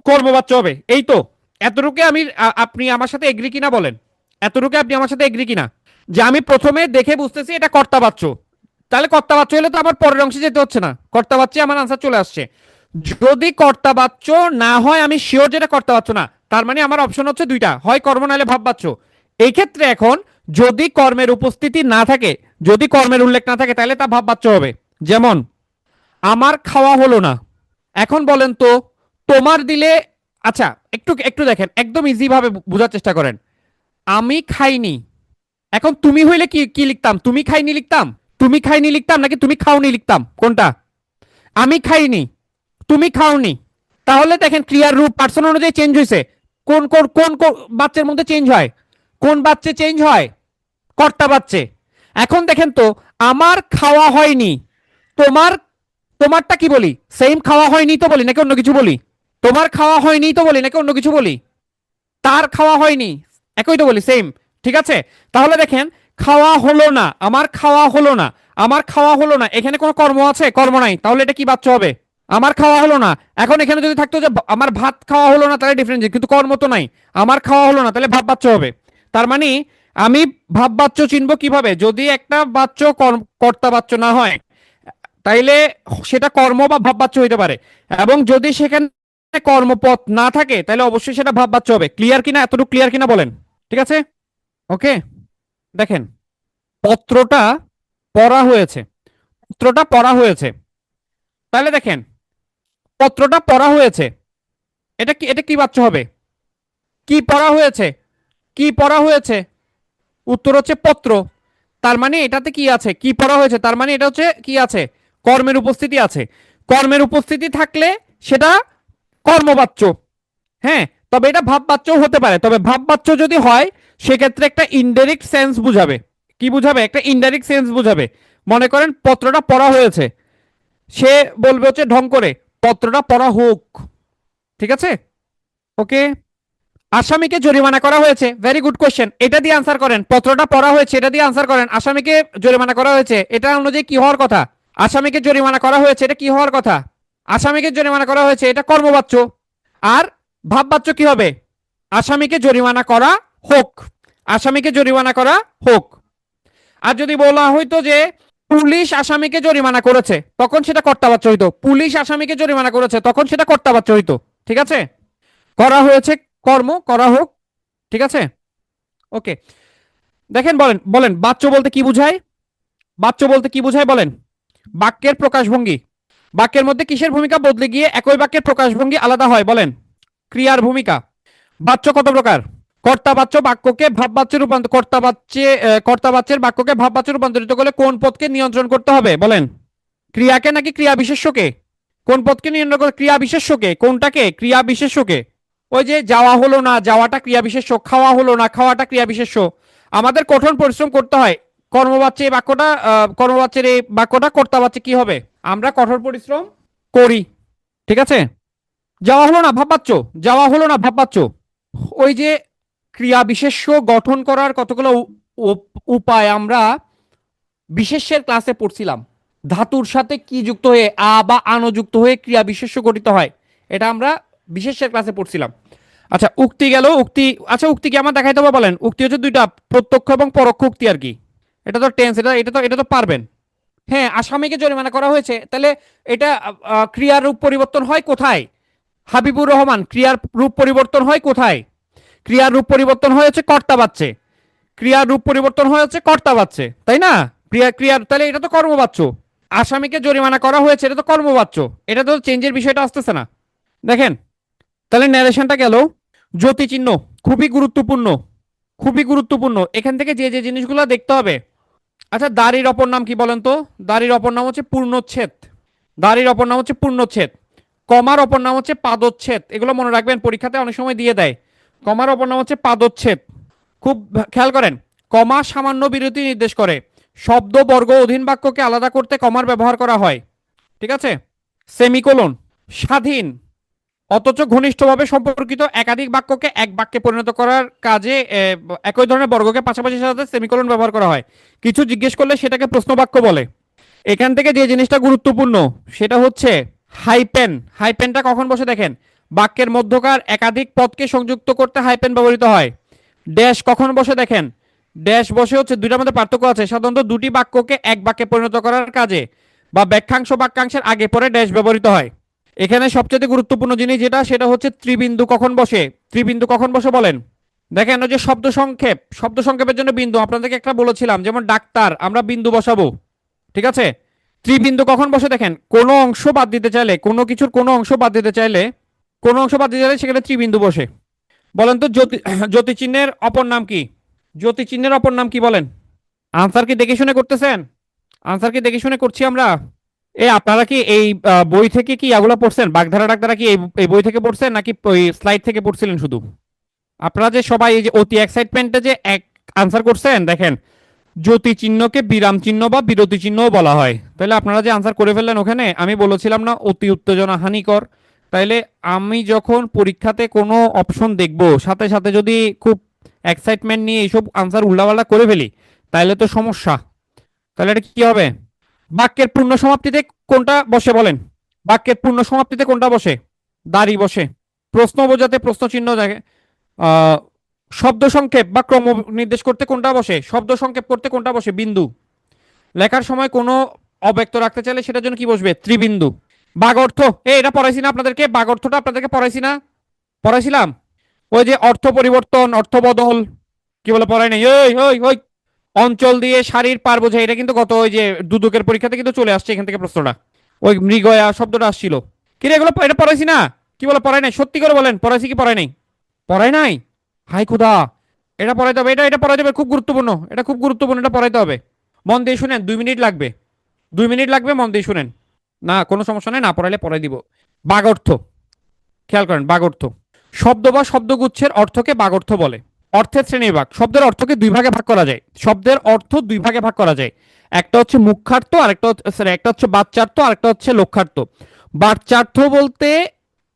কর্মবাচ্য হবে। এই তো, এতটুকু আমি আপনি আমার সাথে এগ্রি কিনা বলেন? এতটুকু আপনি আমার সাথে এগ্রি কিনা যে আমি প্রথমে দেখে বুঝতেছি এটা কর্তাবাচ্য? তাহলে কর্তাবাচ্য হলে তো আমার পরের অংশে যেতে হচ্ছে না, কর্তাবাচ্যে আমার আনসার চলে আসছে। যদি কর্তাবাচ্য না হয় আমি শিওর যেটা কর্তাবাচ্য না, তার মানে আমার অপশন হচ্ছে দুইটা, হয় কর্ম নাহলে ভাববাচ্য। এই ক্ষেত্রে এখন যদি কর্মের উপস্থিতি না থাকে, যদি কর্মের উল্লেখ না থাকে, তাহলে তা ভাববাচ্য হবে। যেমন আমার খাওয়া হলো না। এখন বলেন তো তোমার দিলে, আচ্ছা একটু একটু দেখেন, একদম ইজি ভাবে বোঝার চেষ্টা করেন। আমি খাইনি, এখন তুমি হইলে কি কি লিখতাম? তুমি খাইনি লিখতাম, তুমি খাইনি লিখতাম নাকি তুমি খাওনি লিখতাম? কোনটা? আমি খাইনি, তুমি খাওনি। তাহলে দেখেন ক্রিয়ার রূপ পার্সন অনুযায়ী চেঞ্জ হয়েছে। কোন কোন কোন বাচ্চার মধ্যে চেঞ্জ হয়? কোন বাচ্চা চেঞ্জ হয়? কর্তা বাচ্চে। এখন দেখেন তো আমার খাওয়া হয়নি, তোমার, তোমারটা কি বলি? সেম খাওয়া হয়নি তো বলি নাকি অন্য কিছু বলি? তোমার খাওয়া হয়নি তো বলি নাকি অন্য কিছু বলি? তার খাওয়া হয়নি, একই তো বলি, সেম। ঠিক আছে, তাহলে দেখেন খাওয়া হলো না, আমার খাওয়া হলো না, আমার খাওয়া হলো না, এখানে কোনো কর্ম আছে? কর্ম নাই, তাহলে এটা কি বাচ্চ হবে? আমার খাওয়া হলো না। এখন এখানে যদি থাকতো যে আমার ভাত খাওয়া হলো না, তাহলে ডিফারেন্স, কিন্তু কর্ম তো নাই। আমার খাওয়া হলো না, তাহলে ভাব বাচ্চ হবে। তার মানে আমি ভাব বাচ্চ চিনবো কিভাবে? যদি একটা বাচ্চ কর্তা বাচ্চ না হয় তাইলে সেটা কর্ম বা ভাব বাচ্চ হইতে পারে, এবং যদি সেখানে কর্মপদ না থাকে তাহলে অবশ্যই সেটা ভাব বাচ্চ হবে। ক্লিয়ার কিনা? এতটুকু ক্লিয়ার কিনা বলেন? ঠিক আছে, ওকে। দেখেন পত্রটা পড়া হয়েছে, পত্রটা পড়া হয়েছে। তাহলে দেখেন পত্রটা পড়া হয়েছে, এটা কি, এটা কি বাচ্চ হবে? কি পড়া হয়েছে? কি পড়া হয়েছে? উত্তর হচ্ছে পত্র। তার মানে এটাতে কি আছে? কি পড়া হয়েছে, তার মানে এটা হচ্ছে কি আছে? কর্মের উপস্থিতি আছে। কর্মের উপস্থিতি থাকলে সেটা কর্মবাচ্য। হ্যাঁ, তবে এটা ভাববাচ্য হতে পারে। তবে ভাববাচ্য যদি হয় সেক্ষেত্রে একটা ইনডাইরেক্ট সেন্স বুঝাবে। কি বুঝাবে? একটা ইনডাইরেক্ট সেন্স বুঝাবে। মনে করেন পত্রটা পড়া হয়েছে, সে বলবে হচ্ছে ঢং করে পত্রটা পড়া হোক। ঠিক আছে, ওকে। আসামিকে জরিমানা করা হয়েছে, ভেরি গুড কোশ্চেন, এটা দিয়ে আনসার করেন। পত্রটা পড়া হয়েছে, এটা দিয়ে আনসার করেন। আসামিকে জরিমানা করা হয়েছে, এটা অনুযায়ী কি হওয়ার কথা? আসামিকে জরিমানা করা হয়েছে, এটা কি হওয়ার কথা? আসামিকে জরিমানা করা হয়েছে, এটা কর্মবাচ্য। আর ভাববাচ্য কি হবে? আসামিকে জরিমানা করা হোক, আসামিকে জরিমানা করা হোক। আর যদি বলা হইতো যে পুলিশ আসামিকে জরিমানা করেছে, তখন সেটা কর্তাবাচ্য হইতো। পুলিশ আসামিকে জরিমানা করেছে, তখন সেটা কর্তাবাচ্য হইতো। ঠিক আছে, করা হয়েছে কর্ম, করা হোক। ঠিক আছে, ওকে। দেখেন, বলেন বলেন বাচ্য বলতে কি বুঝায়? বাচ্য বলতে কি বুঝায় বলেন? বাক্যের প্রকাশভঙ্গি। বাক্যের মধ্যে কিসের ভূমিকা বদলে গিয়ে একই বাক্যের প্রকাশভঙ্গি আলাদা হয় বলেন? ক্রিয়ার ভূমিকা। বাচ্য কত প্রকার? কর্তাবাচ্য বাক্যকে ভাববাচ্যে রূপান্তর, কর্তাবাচ্যের বাক্যকে ভাববাচ্যে রূপান্তরিত করলে কোন পদকে নিয়ন্ত্রণ করতে হবে বলেন? ক্রিয়াকে নাকি ক্রিয়া বিশেষ্যকে? কোন পদকে নিয়ন্ত্রণ করতে? ক্রিয়া বিশেষ্যকে। কোনটাকে? ক্রিয়া বিশেষ্যকে। ওই যে যাওয়া হলো না, যাওয়াটা ক্রিয়া বিশেষ্য। খাওয়া হলো না, খাওয়াটা ক্রিয়া বিশেষ্য। আমাদের কঠোর পরিশ্রম করতে হয়। কর্মবাচ্যে এই বাক্যটা, কর্মবাচ্যের এই বাক্যটা কর্তাবাচ্যে কি হবে? আমরা কঠোর পরিশ্রম করি। ঠিক আছে, যাওয়া হলো না ভাববাচ্য, যাওয়া হলো না ভাববাচ্য। ওই যে ক্রিয়া বিশেষ্য গঠন করার কতগুলো উপায় আমরা বিশেষ্যের ক্লাসে পড়ছিলাম। ধাতুর সাথে কি যুক্ত হয়ে আ বা আনো যুক্ত হয়ে ক্রিয়া বিশেষ্য গঠিত হয়, এটা আমরা বিশেষ্যের ক্লাসে পড়ছিলাম। আচ্ছা, উক্তি গেল। উক্তি, আচ্ছা উক্তি কি আমার দেখাইতে হবে বলেন? উক্তি হচ্ছে দুইটা, প্রত্যক্ষ এবং পরোক্ষ উক্তি আর কি। এটা তো টেন্স, এটা তো পারবেন। হ্যাঁ, আসামিকে জরিমানা করা হয়েছে, তাহলে এটা ক্রিয়ার রূপ পরিবর্তন হয় কোথায়? হাবিবুর রহমান, ক্রিয়ার রূপ পরিবর্তন হয় কোথায়? ক্রিয়ার রূপ পরিবর্তন হয়েছে কর্তাবাচ্যে। ক্রিয়ার রূপ পরিবর্তন হয়েছে কর্তাবাচ্যে, তাই না? ক্রিয়ার, তাহলে এটা তো কর্মবাচ্য। আসামিকে জরিমানা করা হয়েছে, এটা তো কর্মবাচ্য। এটা তো চেঞ্জের বিষয়টা আসতেছে না। দেখেন, তাহলে ন্যারেশনটা গেল। জ্যোতিচিহ্ন খুবই গুরুত্বপূর্ণ, খুবই গুরুত্বপূর্ণ। এখান থেকে যে যে জিনিসগুলো দেখতে হবে। আচ্ছা, দাড়ির অপর নাম কি বলেন তো? দাড়ির অপর নাম হচ্ছে পূর্ণচ্ছেদ। দাড়ির অপর নাম হচ্ছে পূর্ণচ্ছেদ। কমার অপর নাম হচ্ছে পাদচ্ছেদ। এগুলো মনে রাখবেন, পরীক্ষাতে অনেক সময় দিয়ে দেয়। কমার অপর নাম হচ্ছে পাদচ্ছেদ। খুব খেয়াল করেন। কমা সামান্য বিরতি নির্দেশ করে। শব্দ, বর্গ, অধীন বাক্যকে আলাদা করতে কমার ব্যবহার করা হয়। ঠিক আছে। সেমিকোলন স্বাধীন অথচ ঘনিষ্ঠভাবে সম্পর্কিত একাধিক বাক্যকে এক বাক্যে পরিণত করার কাজে একই ধরনের বর্গকে পাশাপাশি সাজাতে সেমিকোলন ব্যবহার করা হয়। কিছু জিজ্ঞেস করলে সেটাকে প্রশ্ন বাক্য বলে। এখান থেকে যে জিনিসটা গুরুত্বপূর্ণ সেটা হচ্ছে হাইপেন। হাইপেনটা কখন বসে দেখেন? বাক্যের মধ্যকার একাধিক পদকে সংযুক্ত করতে হাইপেন ব্যবহৃত হয়। ড্যাশ কখন বসে দেখেন? ড্যাশ বসে হচ্ছে, দুইটার মধ্যে পার্থক্য আছে। সাধারণত দুটি বাক্যকে এক বাক্যে পরিণত করার কাজে বা ব্যাখ্যাংশ বাক্যাংশের আগে পরে ড্যাশ ব্যবহৃত হয়। এখানে সবচেয়ে গুরুত্বপূর্ণ জিনিস যেটা, সেটা হচ্ছে ত্রিবিন্দু কখন বসে। ত্রিবিন্দু কখন বসে বলেন? দেখেন, ওই যে শব্দ সংক্ষেপ, শব্দ সংক্ষেপের জন্য বিন্দু আপনাদেরকে একটা বলেছিলাম, যেমন ডাক্তার, আমরা বিন্দু বসাবো। ঠিক আছে। ত্রিবিন্দু কখন বসে দেখেন? কোনো অংশ বাদ দিতে চাইলে, কোনো কিছুর কোনো অংশ বাদ দিতে চাইলে, কোনো অংশ বাদ দিতে চাইলে সেখানে ত্রিবিন্দু বসে। বলেন তো জ্যোতিচিহ্নের অপর নাম কি? জ্যোতিচিহ্নের অপর নাম কি বলেন? আনসার কি দেখে শুনে করতেছেন? আনসার কি দেখে শুনে করছি আমরা? আপনারা কি এই বই থেকে কি এগুলো পড়ছেন? বাগধারা টাগধারা কি এই বই থেকে পড়ছেন, নাকি ওই স্লাইড থেকে পড়ছিলেন শুধু? আপনারা যে সবাই এই যে অতি এক্সাইটমেন্টে যে এক আনসার করছেন, দেখেন জ্যোতি চিহ্নকে বিরাম চিহ্ন বা বিরতি চিহ্নও বলা হয়। তাহলে আপনারা যে আনসার করে ফেললেন ওখানে, আমি বলেছিলাম না অতি উত্তেজনা হানিকর? তাইলে আমি যখন পরীক্ষাতে কোনো অপশন দেখব, সাথে সাথে যদি খুব এক্সাইটমেন্ট নিয়ে এইসব আনসার উল্লাপাল্লা করে ফেলি, তাহলে তো সমস্যা। তাহলে এটা কি হবে? বাক্যের পূর্ণ সমাপ্তিতে কোনটা বসে বলেন? বাক্যের পূর্ণ সমাপ্তিতে কোনটা বসে? দাড়ি বসে। প্রশ্ন বোঝাতে প্রশ্ন চিহ্ন থাকে। শব্দ সংক্ষেপ বা ক্রম নির্দেশ করতে কোনটা বসে? শব্দ সংক্ষেপ করতে কোনটা বসে? বিন্দু। লেখার সময় কোনো অব্যক্ত রাখতে চাইলে সেটার জন্য কি বসবে? ত্রিবিন্দু। বাগ অর্থ, এটা পড়াইছি না আপনাদেরকে? বাগ অর্থটা আপনাদেরকে পড়াইছি না? পড়াইছিলাম। ওই যে অর্থ পরিবর্তন, অর্থ বদল, কি বলে পড়াই নাই? ওই ওই ওই অঞ্চল দিয়ে শাড়ির পার বোঝায়, এটা কিন্তু গত ওই যে দুদকের পরীক্ষাতে কিন্তু চলে আসছে এখান থেকে প্রশ্নটা। ওই মৃগয়া শব্দটা আসছিল। কি রে, এগুলো এটা পড়াইছি না? কি বলে পড়াই নাই? সত্যি করে বলেন, পড়াইছি কি পড়াই নাই? পড়াই নাই? হাই খুদা, এটা পড়াইতে হবে। এটা পড়াইতে হবে, খুব গুরুত্বপূর্ণ। এটা খুব গুরুত্বপূর্ণ, এটা পড়াইতে হবে। মন দিয়ে শুনেন, 2 মিনিট লাগবে। 2 মিনিট লাগবে, মন দিয়ে শুনেন। না কোনো সমস্যা নেই, না পড়াইলে পড়াই দিব। বাগর্থ, খেয়াল করেন, বাগর্থ শব্দ বা শব্দগুচ্ছের অর্থকে বাগর্থ বলে। অর্থের শ্রেণীবিভাগ, শব্দের অর্থকে দুই ভাগে ভাগ করা যায়, শব্দের অর্থ দুই ভাগে ভাগ করা যায়। একটা হচ্ছে মুখ্যার্থ, আর একটা সরি একটা হচ্ছে বাচ্যার্থ, আর একটা হচ্ছে লক্ষ্যার্থ। বাচ্যার্থ বলতে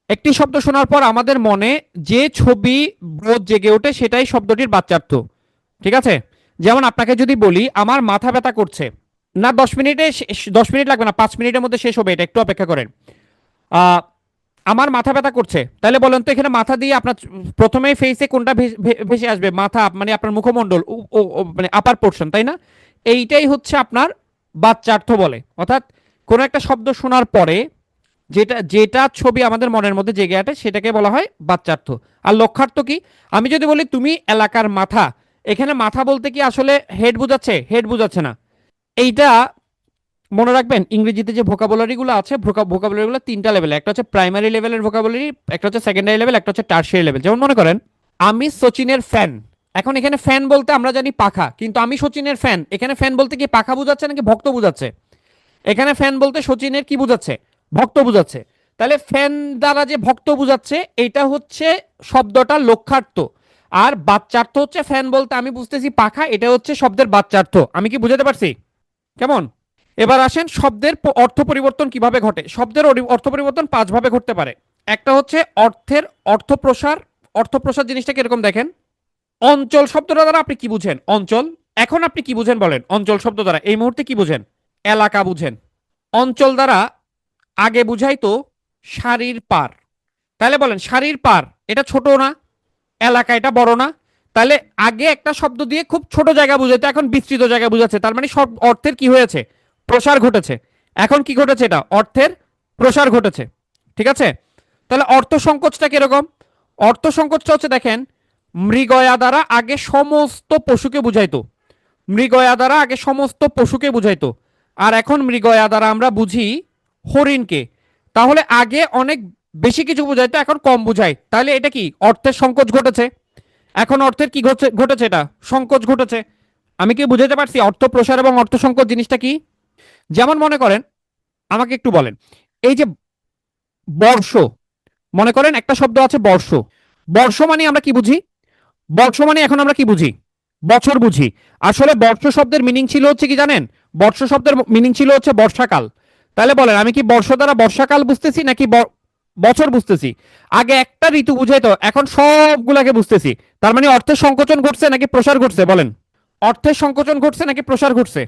একটি শব্দ শোনার পর আমাদের মনে যে ছবি বোধ জেগে ওঠে সেটাই শব্দটির বাচ্যার্থ। ঠিক আছে? যেমন আপনাকে যদি বলি আমার মাথা ব্যথা করছে, না 10 মিনিটে 10 মিনিট লাগবে না, 5 মিনিটের মধ্যে শেষ হবে, এটা একটু অপেক্ষা করেন। আহ, আমার মাথা ব্যথা করছে, তাহলে বলেন তো এখানে মাথা দিয়ে আপনার প্রথমেই ফেসে কোনটা ভেসে আসবে? মাথা, মানে আপনার মুখমণ্ডল, মানে আপার পোর্শন, তাই না? এইটাই হচ্ছে আপনার বাচ্যার্থ বলে। অর্থাৎ কোনো একটা শব্দ শোনার পরে যেটা যেটা ছবি আমাদের মনের মধ্যে জেগে ওঠে সেটাকে বলা হয় বাচ্যার্থ। আর লক্ষ্যার্থ কি? আমি যদি বলি তুমি এলাকার মাথা, এখানে মাথা বলতে কি আসলে হেড বোঝাচ্ছে? হেড বোঝাচ্ছে না। এইটা মনে রাখবেন, ইংরেজিতে যে ভোকাবুলারিগুলো আছে, ভোকাবুলারিগুলো তিনটা লেভেলে, একটা হচ্ছে প্রাইমারি লেভেলের ভোকাবুলারি, একটা হচ্ছে সেকেন্ডারি লেভেল, একটা হচ্ছে টার্সিয়ারি লেভেল। যেমন মনে করেন আমি সচিনের ফ্যান, এখন এখানে ফ্যান বলতে আমরা জানি পাখা, কিন্তু আমি সচিনের ফ্যান, এখানে ফ্যান বলতে কি পাখা বোঝাচ্ছে নাকি ভক্ত বোঝাচ্ছে? এখানে ফ্যান বলতে সচিনের কি বোঝাচ্ছে? ভক্ত বোঝাচ্ছে। তাহলে ফ্যান দ্বারা যে ভক্ত বোঝাচ্ছে এটা হচ্ছে শব্দটা লক্ষ্যার্থ। আর বাচ্চার্থ হচ্ছে ফ্যান বলতে আমি বুঝতেছি পাখা, এটা হচ্ছে শব্দের বাচ্চার্থ। আমি কি বুঝাতে পারছি? কেমন? এবার আসেন শব্দের অর্থ পরিবর্তন কিভাবে ঘটে। শব্দের অর্থ পরিবর্তন পাঁচ ভাবে ঘটতে পারে। একটা হচ্ছে অর্থের অর্থপ্রসার। অর্থপ্রসার জিনিসটা কিরকম দেখেন, অঞ্চল শব্দটা দ্বারা আপনি কি বুঝেন? অঞ্চল। এখন আপনি কি বুঝেন বলেন? অঞ্চল শব্দ দ্বারা এই মুহূর্তে কি বুঝেন? এলাকা বুঝেন। অঞ্চল দ্বারা আগে বুঝাইতো সারির পার, তাহলে বলেন সারির পার এটা ছোট না, এলাকা এটা বড় না? তাহলে আগে একটা শব্দ দিয়ে খুব ছোট জায়গা বুঝাইতো, এখন বিস্তৃত জায়গা বুঝাচ্ছে, তার মানে সব অর্থের কি হয়েছে? প্রসার ঘটেছে। এখন কি ঘটেছে? এটা অর্থের প্রসার ঘটেছে। ঠিক আছে? তাহলে অর্থ সংকোচটা কিরকম? অর্থ সংকোচটা হচ্ছে দেখেন, মৃগয়া দ্বারা আগে সমস্ত পশুকে বুঝাইতো, মৃগয়া দ্বারা আগে সমস্ত পশুকে বুঝাইতো, আর এখন মৃগয়া দ্বারা আমরা বুঝি হরিণকে। তাহলে আগে অনেক বেশি কিছু বুঝাইতো, এখন কম বুঝাই, তাহলে এটা কি? অর্থের সংকোচ ঘটেছে। এখন অর্থের কি ঘটেছে? এটা সংকোচ ঘটেছে। আমি কি বুঝাতে পারছি অর্থ প্রসার এবং অর্থ সংকোচ জিনিসটা কি? যেমন মনে করেন, আমাকে একটু বলেন, এই যে বর্ষ, মনে করেন একটা শব্দ আছে বর্ষ। বর্ষ মানে আমরা কি বুঝি? বর্ষ মানে এখন আমরা কি বুঝি? বছর বুঝি। আসলে বর্ষ শব্দের মিনিং ছিল হচ্ছে কি জানেন? বর্ষ শব্দের মিনিং ছিল হচ্ছে বর্ষাকাল। তাহলে বলেন আমি কি বর্ষ দ্বারা বর্ষাকাল বুঝতেছি নাকি বছর বুঝতেছি? আগে একটা ঋতু বুঝাইতো, এখন সবগুলাকে বুঝতেছি। তার মানে অর্থের সংকোচন ঘটছে নাকি প্রসার ঘটছে বলেন? অর্থের সংকোচন ঘটছে নাকি প্রসার ঘটছে?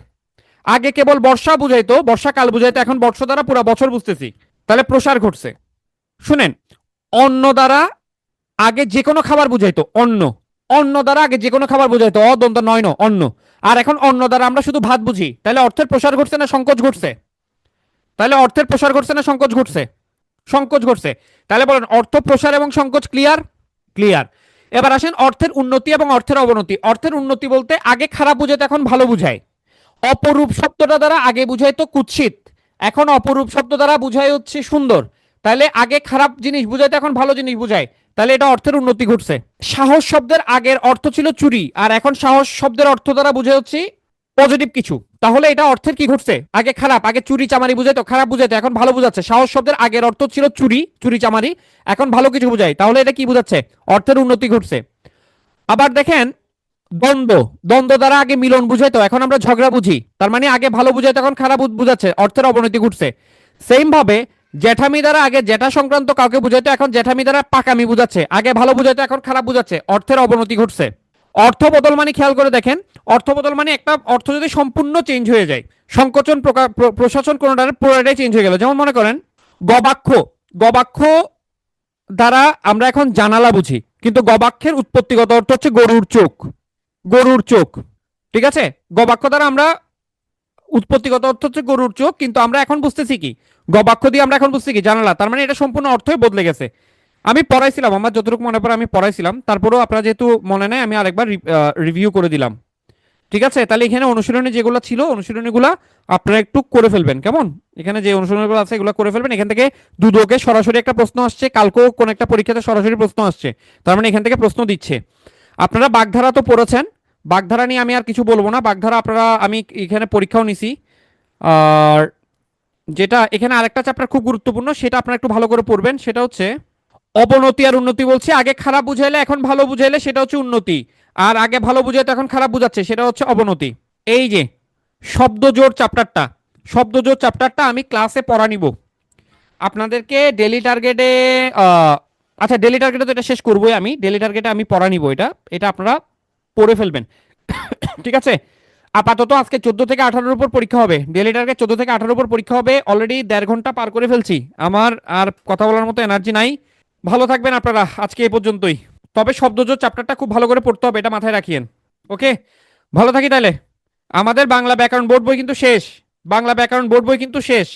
আগে কেবল বর্ষা বুঝাইতো, বর্ষাকাল বুঝাইতো, এখন বর্ষ দ্বারা পুরো বছর বুঝতেছি, তাহলে প্রসার ঘটছে। শুনেন, অন্ন দ্বারা আগে যে কোনো খাবার বুঝাইতো, অন্ন। অন্ন দ্বারা আগে যে কোনো খাবার বুঝাইতো, অদন্ত নয় ন অন্ন। আর এখন অন্ন দ্বারা আমরা শুধু ভাত বুঝি, তাহলে অর্থের প্রসার ঘটছে না সংকোচ ঘটছে? তাহলে অর্থের প্রসার ঘটছে না সংকোচ ঘটছে? সংকোচ ঘটছে। তাহলে বলেন অর্থ প্রসার এবং সংকোচ ক্লিয়ার? ক্লিয়ার। এবার আসেন অর্থের উন্নতি এবং অর্থের অবনতি। অর্থের উন্নতি বলতে আগে খারাপ বুঝাইতো, এখন ভালো বুঝায়। অপরূপ শব্দটা দ্বারা আগে বুঝাইতো কুৎসিত, এখন অপরূপ শব্দ দ্বারা বুঝাই হচ্ছে সুন্দর। তাহলে আগে খারাপ জিনিস বুঝাইতো, এখন ভালো জিনিস বুঝায়, তাহলে এটা অর্থের উন্নতি ঘটছে। সাহস শব্দের আগের অর্থ ছিল চুরি, আর এখন সাহস শব্দের অর্থ দ্বারা বুঝাই হচ্ছে পজিটিভ কিছু, তাহলে এটা অর্থের কি ঘটছে? আগে খারাপ, আগে চুরি চামারি বুঝাইতো, খারাপ বুঝাইতো, এখন ভালো বুঝাচ্ছে। সাহস শব্দের আগের অর্থ ছিল চুরি, চুরি চামারি, এখন ভালো কিছু বুঝায়, তাহলে এটা কি বুঝাচ্ছে? অর্থের উন্নতি ঘটছে। আবার দেখেন দ্বন্দ্ব, দ্বন্দ্ব দ্বারা আগে মিলন বুঝাইতো, এখন আমরা ঝগড়া বুঝি, তার মানে আগে ভালো বুঝাইতো, এখন খারাপ বুঝাচ্ছে, অর্থের অবনতি ঘটছে। সেম ভাবে জ্যাঠামি দ্বারা আগে জ্যাঠা সংক্রান্ত কাউকে বুঝাইতো, এখন জ্যাঠামি দ্বারা পাকামি বুঝাচ্ছে, আগে ভালো বুঝাইতো, এখন খারাপ বুঝাচ্ছে, অর্থের অবনতি ঘটছে। অর্থ বদল মানে খেয়াল করে দেখেন, অর্থ বদল মানে একটা অর্থ যদি সম্পূর্ণ চেঞ্জ হয়ে যায়, সংকোচন প্রশাসন কোনোটার পুরোটাই চেঞ্জ হয়ে গেল। যেমন মনে করেন গবাক্ষ, গবাক্ষ দ্বারা আমরা এখন জানালা বুঝি, কিন্তু গবাক্ষের উৎপত্তিগত অর্থ হচ্ছে গরুর চোখ, গরুর চোখ। ঠিক আছে? গবাক্ষ দ্বারা আমরা উৎপত্তিগত অর্থ হচ্ছে গরুর চোখ, কিন্তু আমরা এখন বুঝতেছি কি? গবাক্ষ দিয়ে আমরা এখন বুঝছি কি? জানালা। তার মানে এটা সম্পূর্ণ অর্থই বদলে গেছে। আমি পড়াইছিলাম, আমার যতটুকু মনে পড়ে আমি পড়াইছিলাম, তারপরেও আপনারা যেহেতু মনে নেই আমি আরেকবার রিভিউ করে দিলাম। ঠিক আছে? তাহলে এখানে অনুশীলনী যেগুলো ছিল, অনুশীলনীগুলো আপনারা একটু করে ফেলবেন, কেমন? এখানে যে অনুশীলনীগুলো আছে এগুলো করে ফেলবেন। এখান থেকে দুদকে সরাসরি একটা প্রশ্ন আসছে, কালকেও কোন একটা পরীক্ষাতে সরাসরি প্রশ্ন আসছে, তার মানে এখান থেকে প্রশ্ন দিচ্ছে। আপনারা বাগধারা তো পড়েছেন, বাগধারা নিয়ে আমি আর কিছু বলবো না। বাগধারা আপনারা, আমি এখানে পরীক্ষাও নিছি। আর যেটা এখানে আরেকটা চ্যাপ্টার খুব গুরুত্বপূর্ণ, সেটা আপনারা একটু ভালো করে পড়বেন, সেটা হচ্ছে অবনতি আর উন্নতি বলছি, আগে খারাপ বুঝাইলে এখন ভালো বুঝাইলে সেটা হচ্ছে উন্নতি, আর আগে ভালো বুঝাইতে এখন খারাপ বুঝাচ্ছে সেটা হচ্ছে অবনতি। এই যে শব্দজোড় চ্যাপ্টারটা আমি ক্লাসে পড়া নিব আপনাদেরকে ডেলি টার্গেটে। আচ্ছা ডেলি টার্গেটে তো এটা শেষ করবোই, আমি ডেলি টার্গেটে আমি পড়া নিব, এটা এটা আপনারা পড়ে ফেলবেন। ঠিক আছে, আপাতত আজকে 14 থেকে 18 উপর পরীক্ষা হবে, ডেলি টার্গেট 14 থেকে 18 উপর পরীক্ষা হবে, অলরেডি 1.5 ঘন্টা পার করে ফেলছি, আমার আর কথা বলার মতো এনার্জি নাই। ভালো থাকবেন আপনারা, আজকে এই পর্যন্তই। তবে শব্দজোড় চ্যাপ্টারটা খুব ভালো করে পড়তে হবে, এটা মাথায় রাখিয়েন। ওকে, ভালো থাকি তাহলে। আমাদের বাংলা ব্যাকরণ বোর্ড বই কিন্তু শেষ, বাংলা ব্যাকরণ বোর্ড বই কিন্তু শেষ।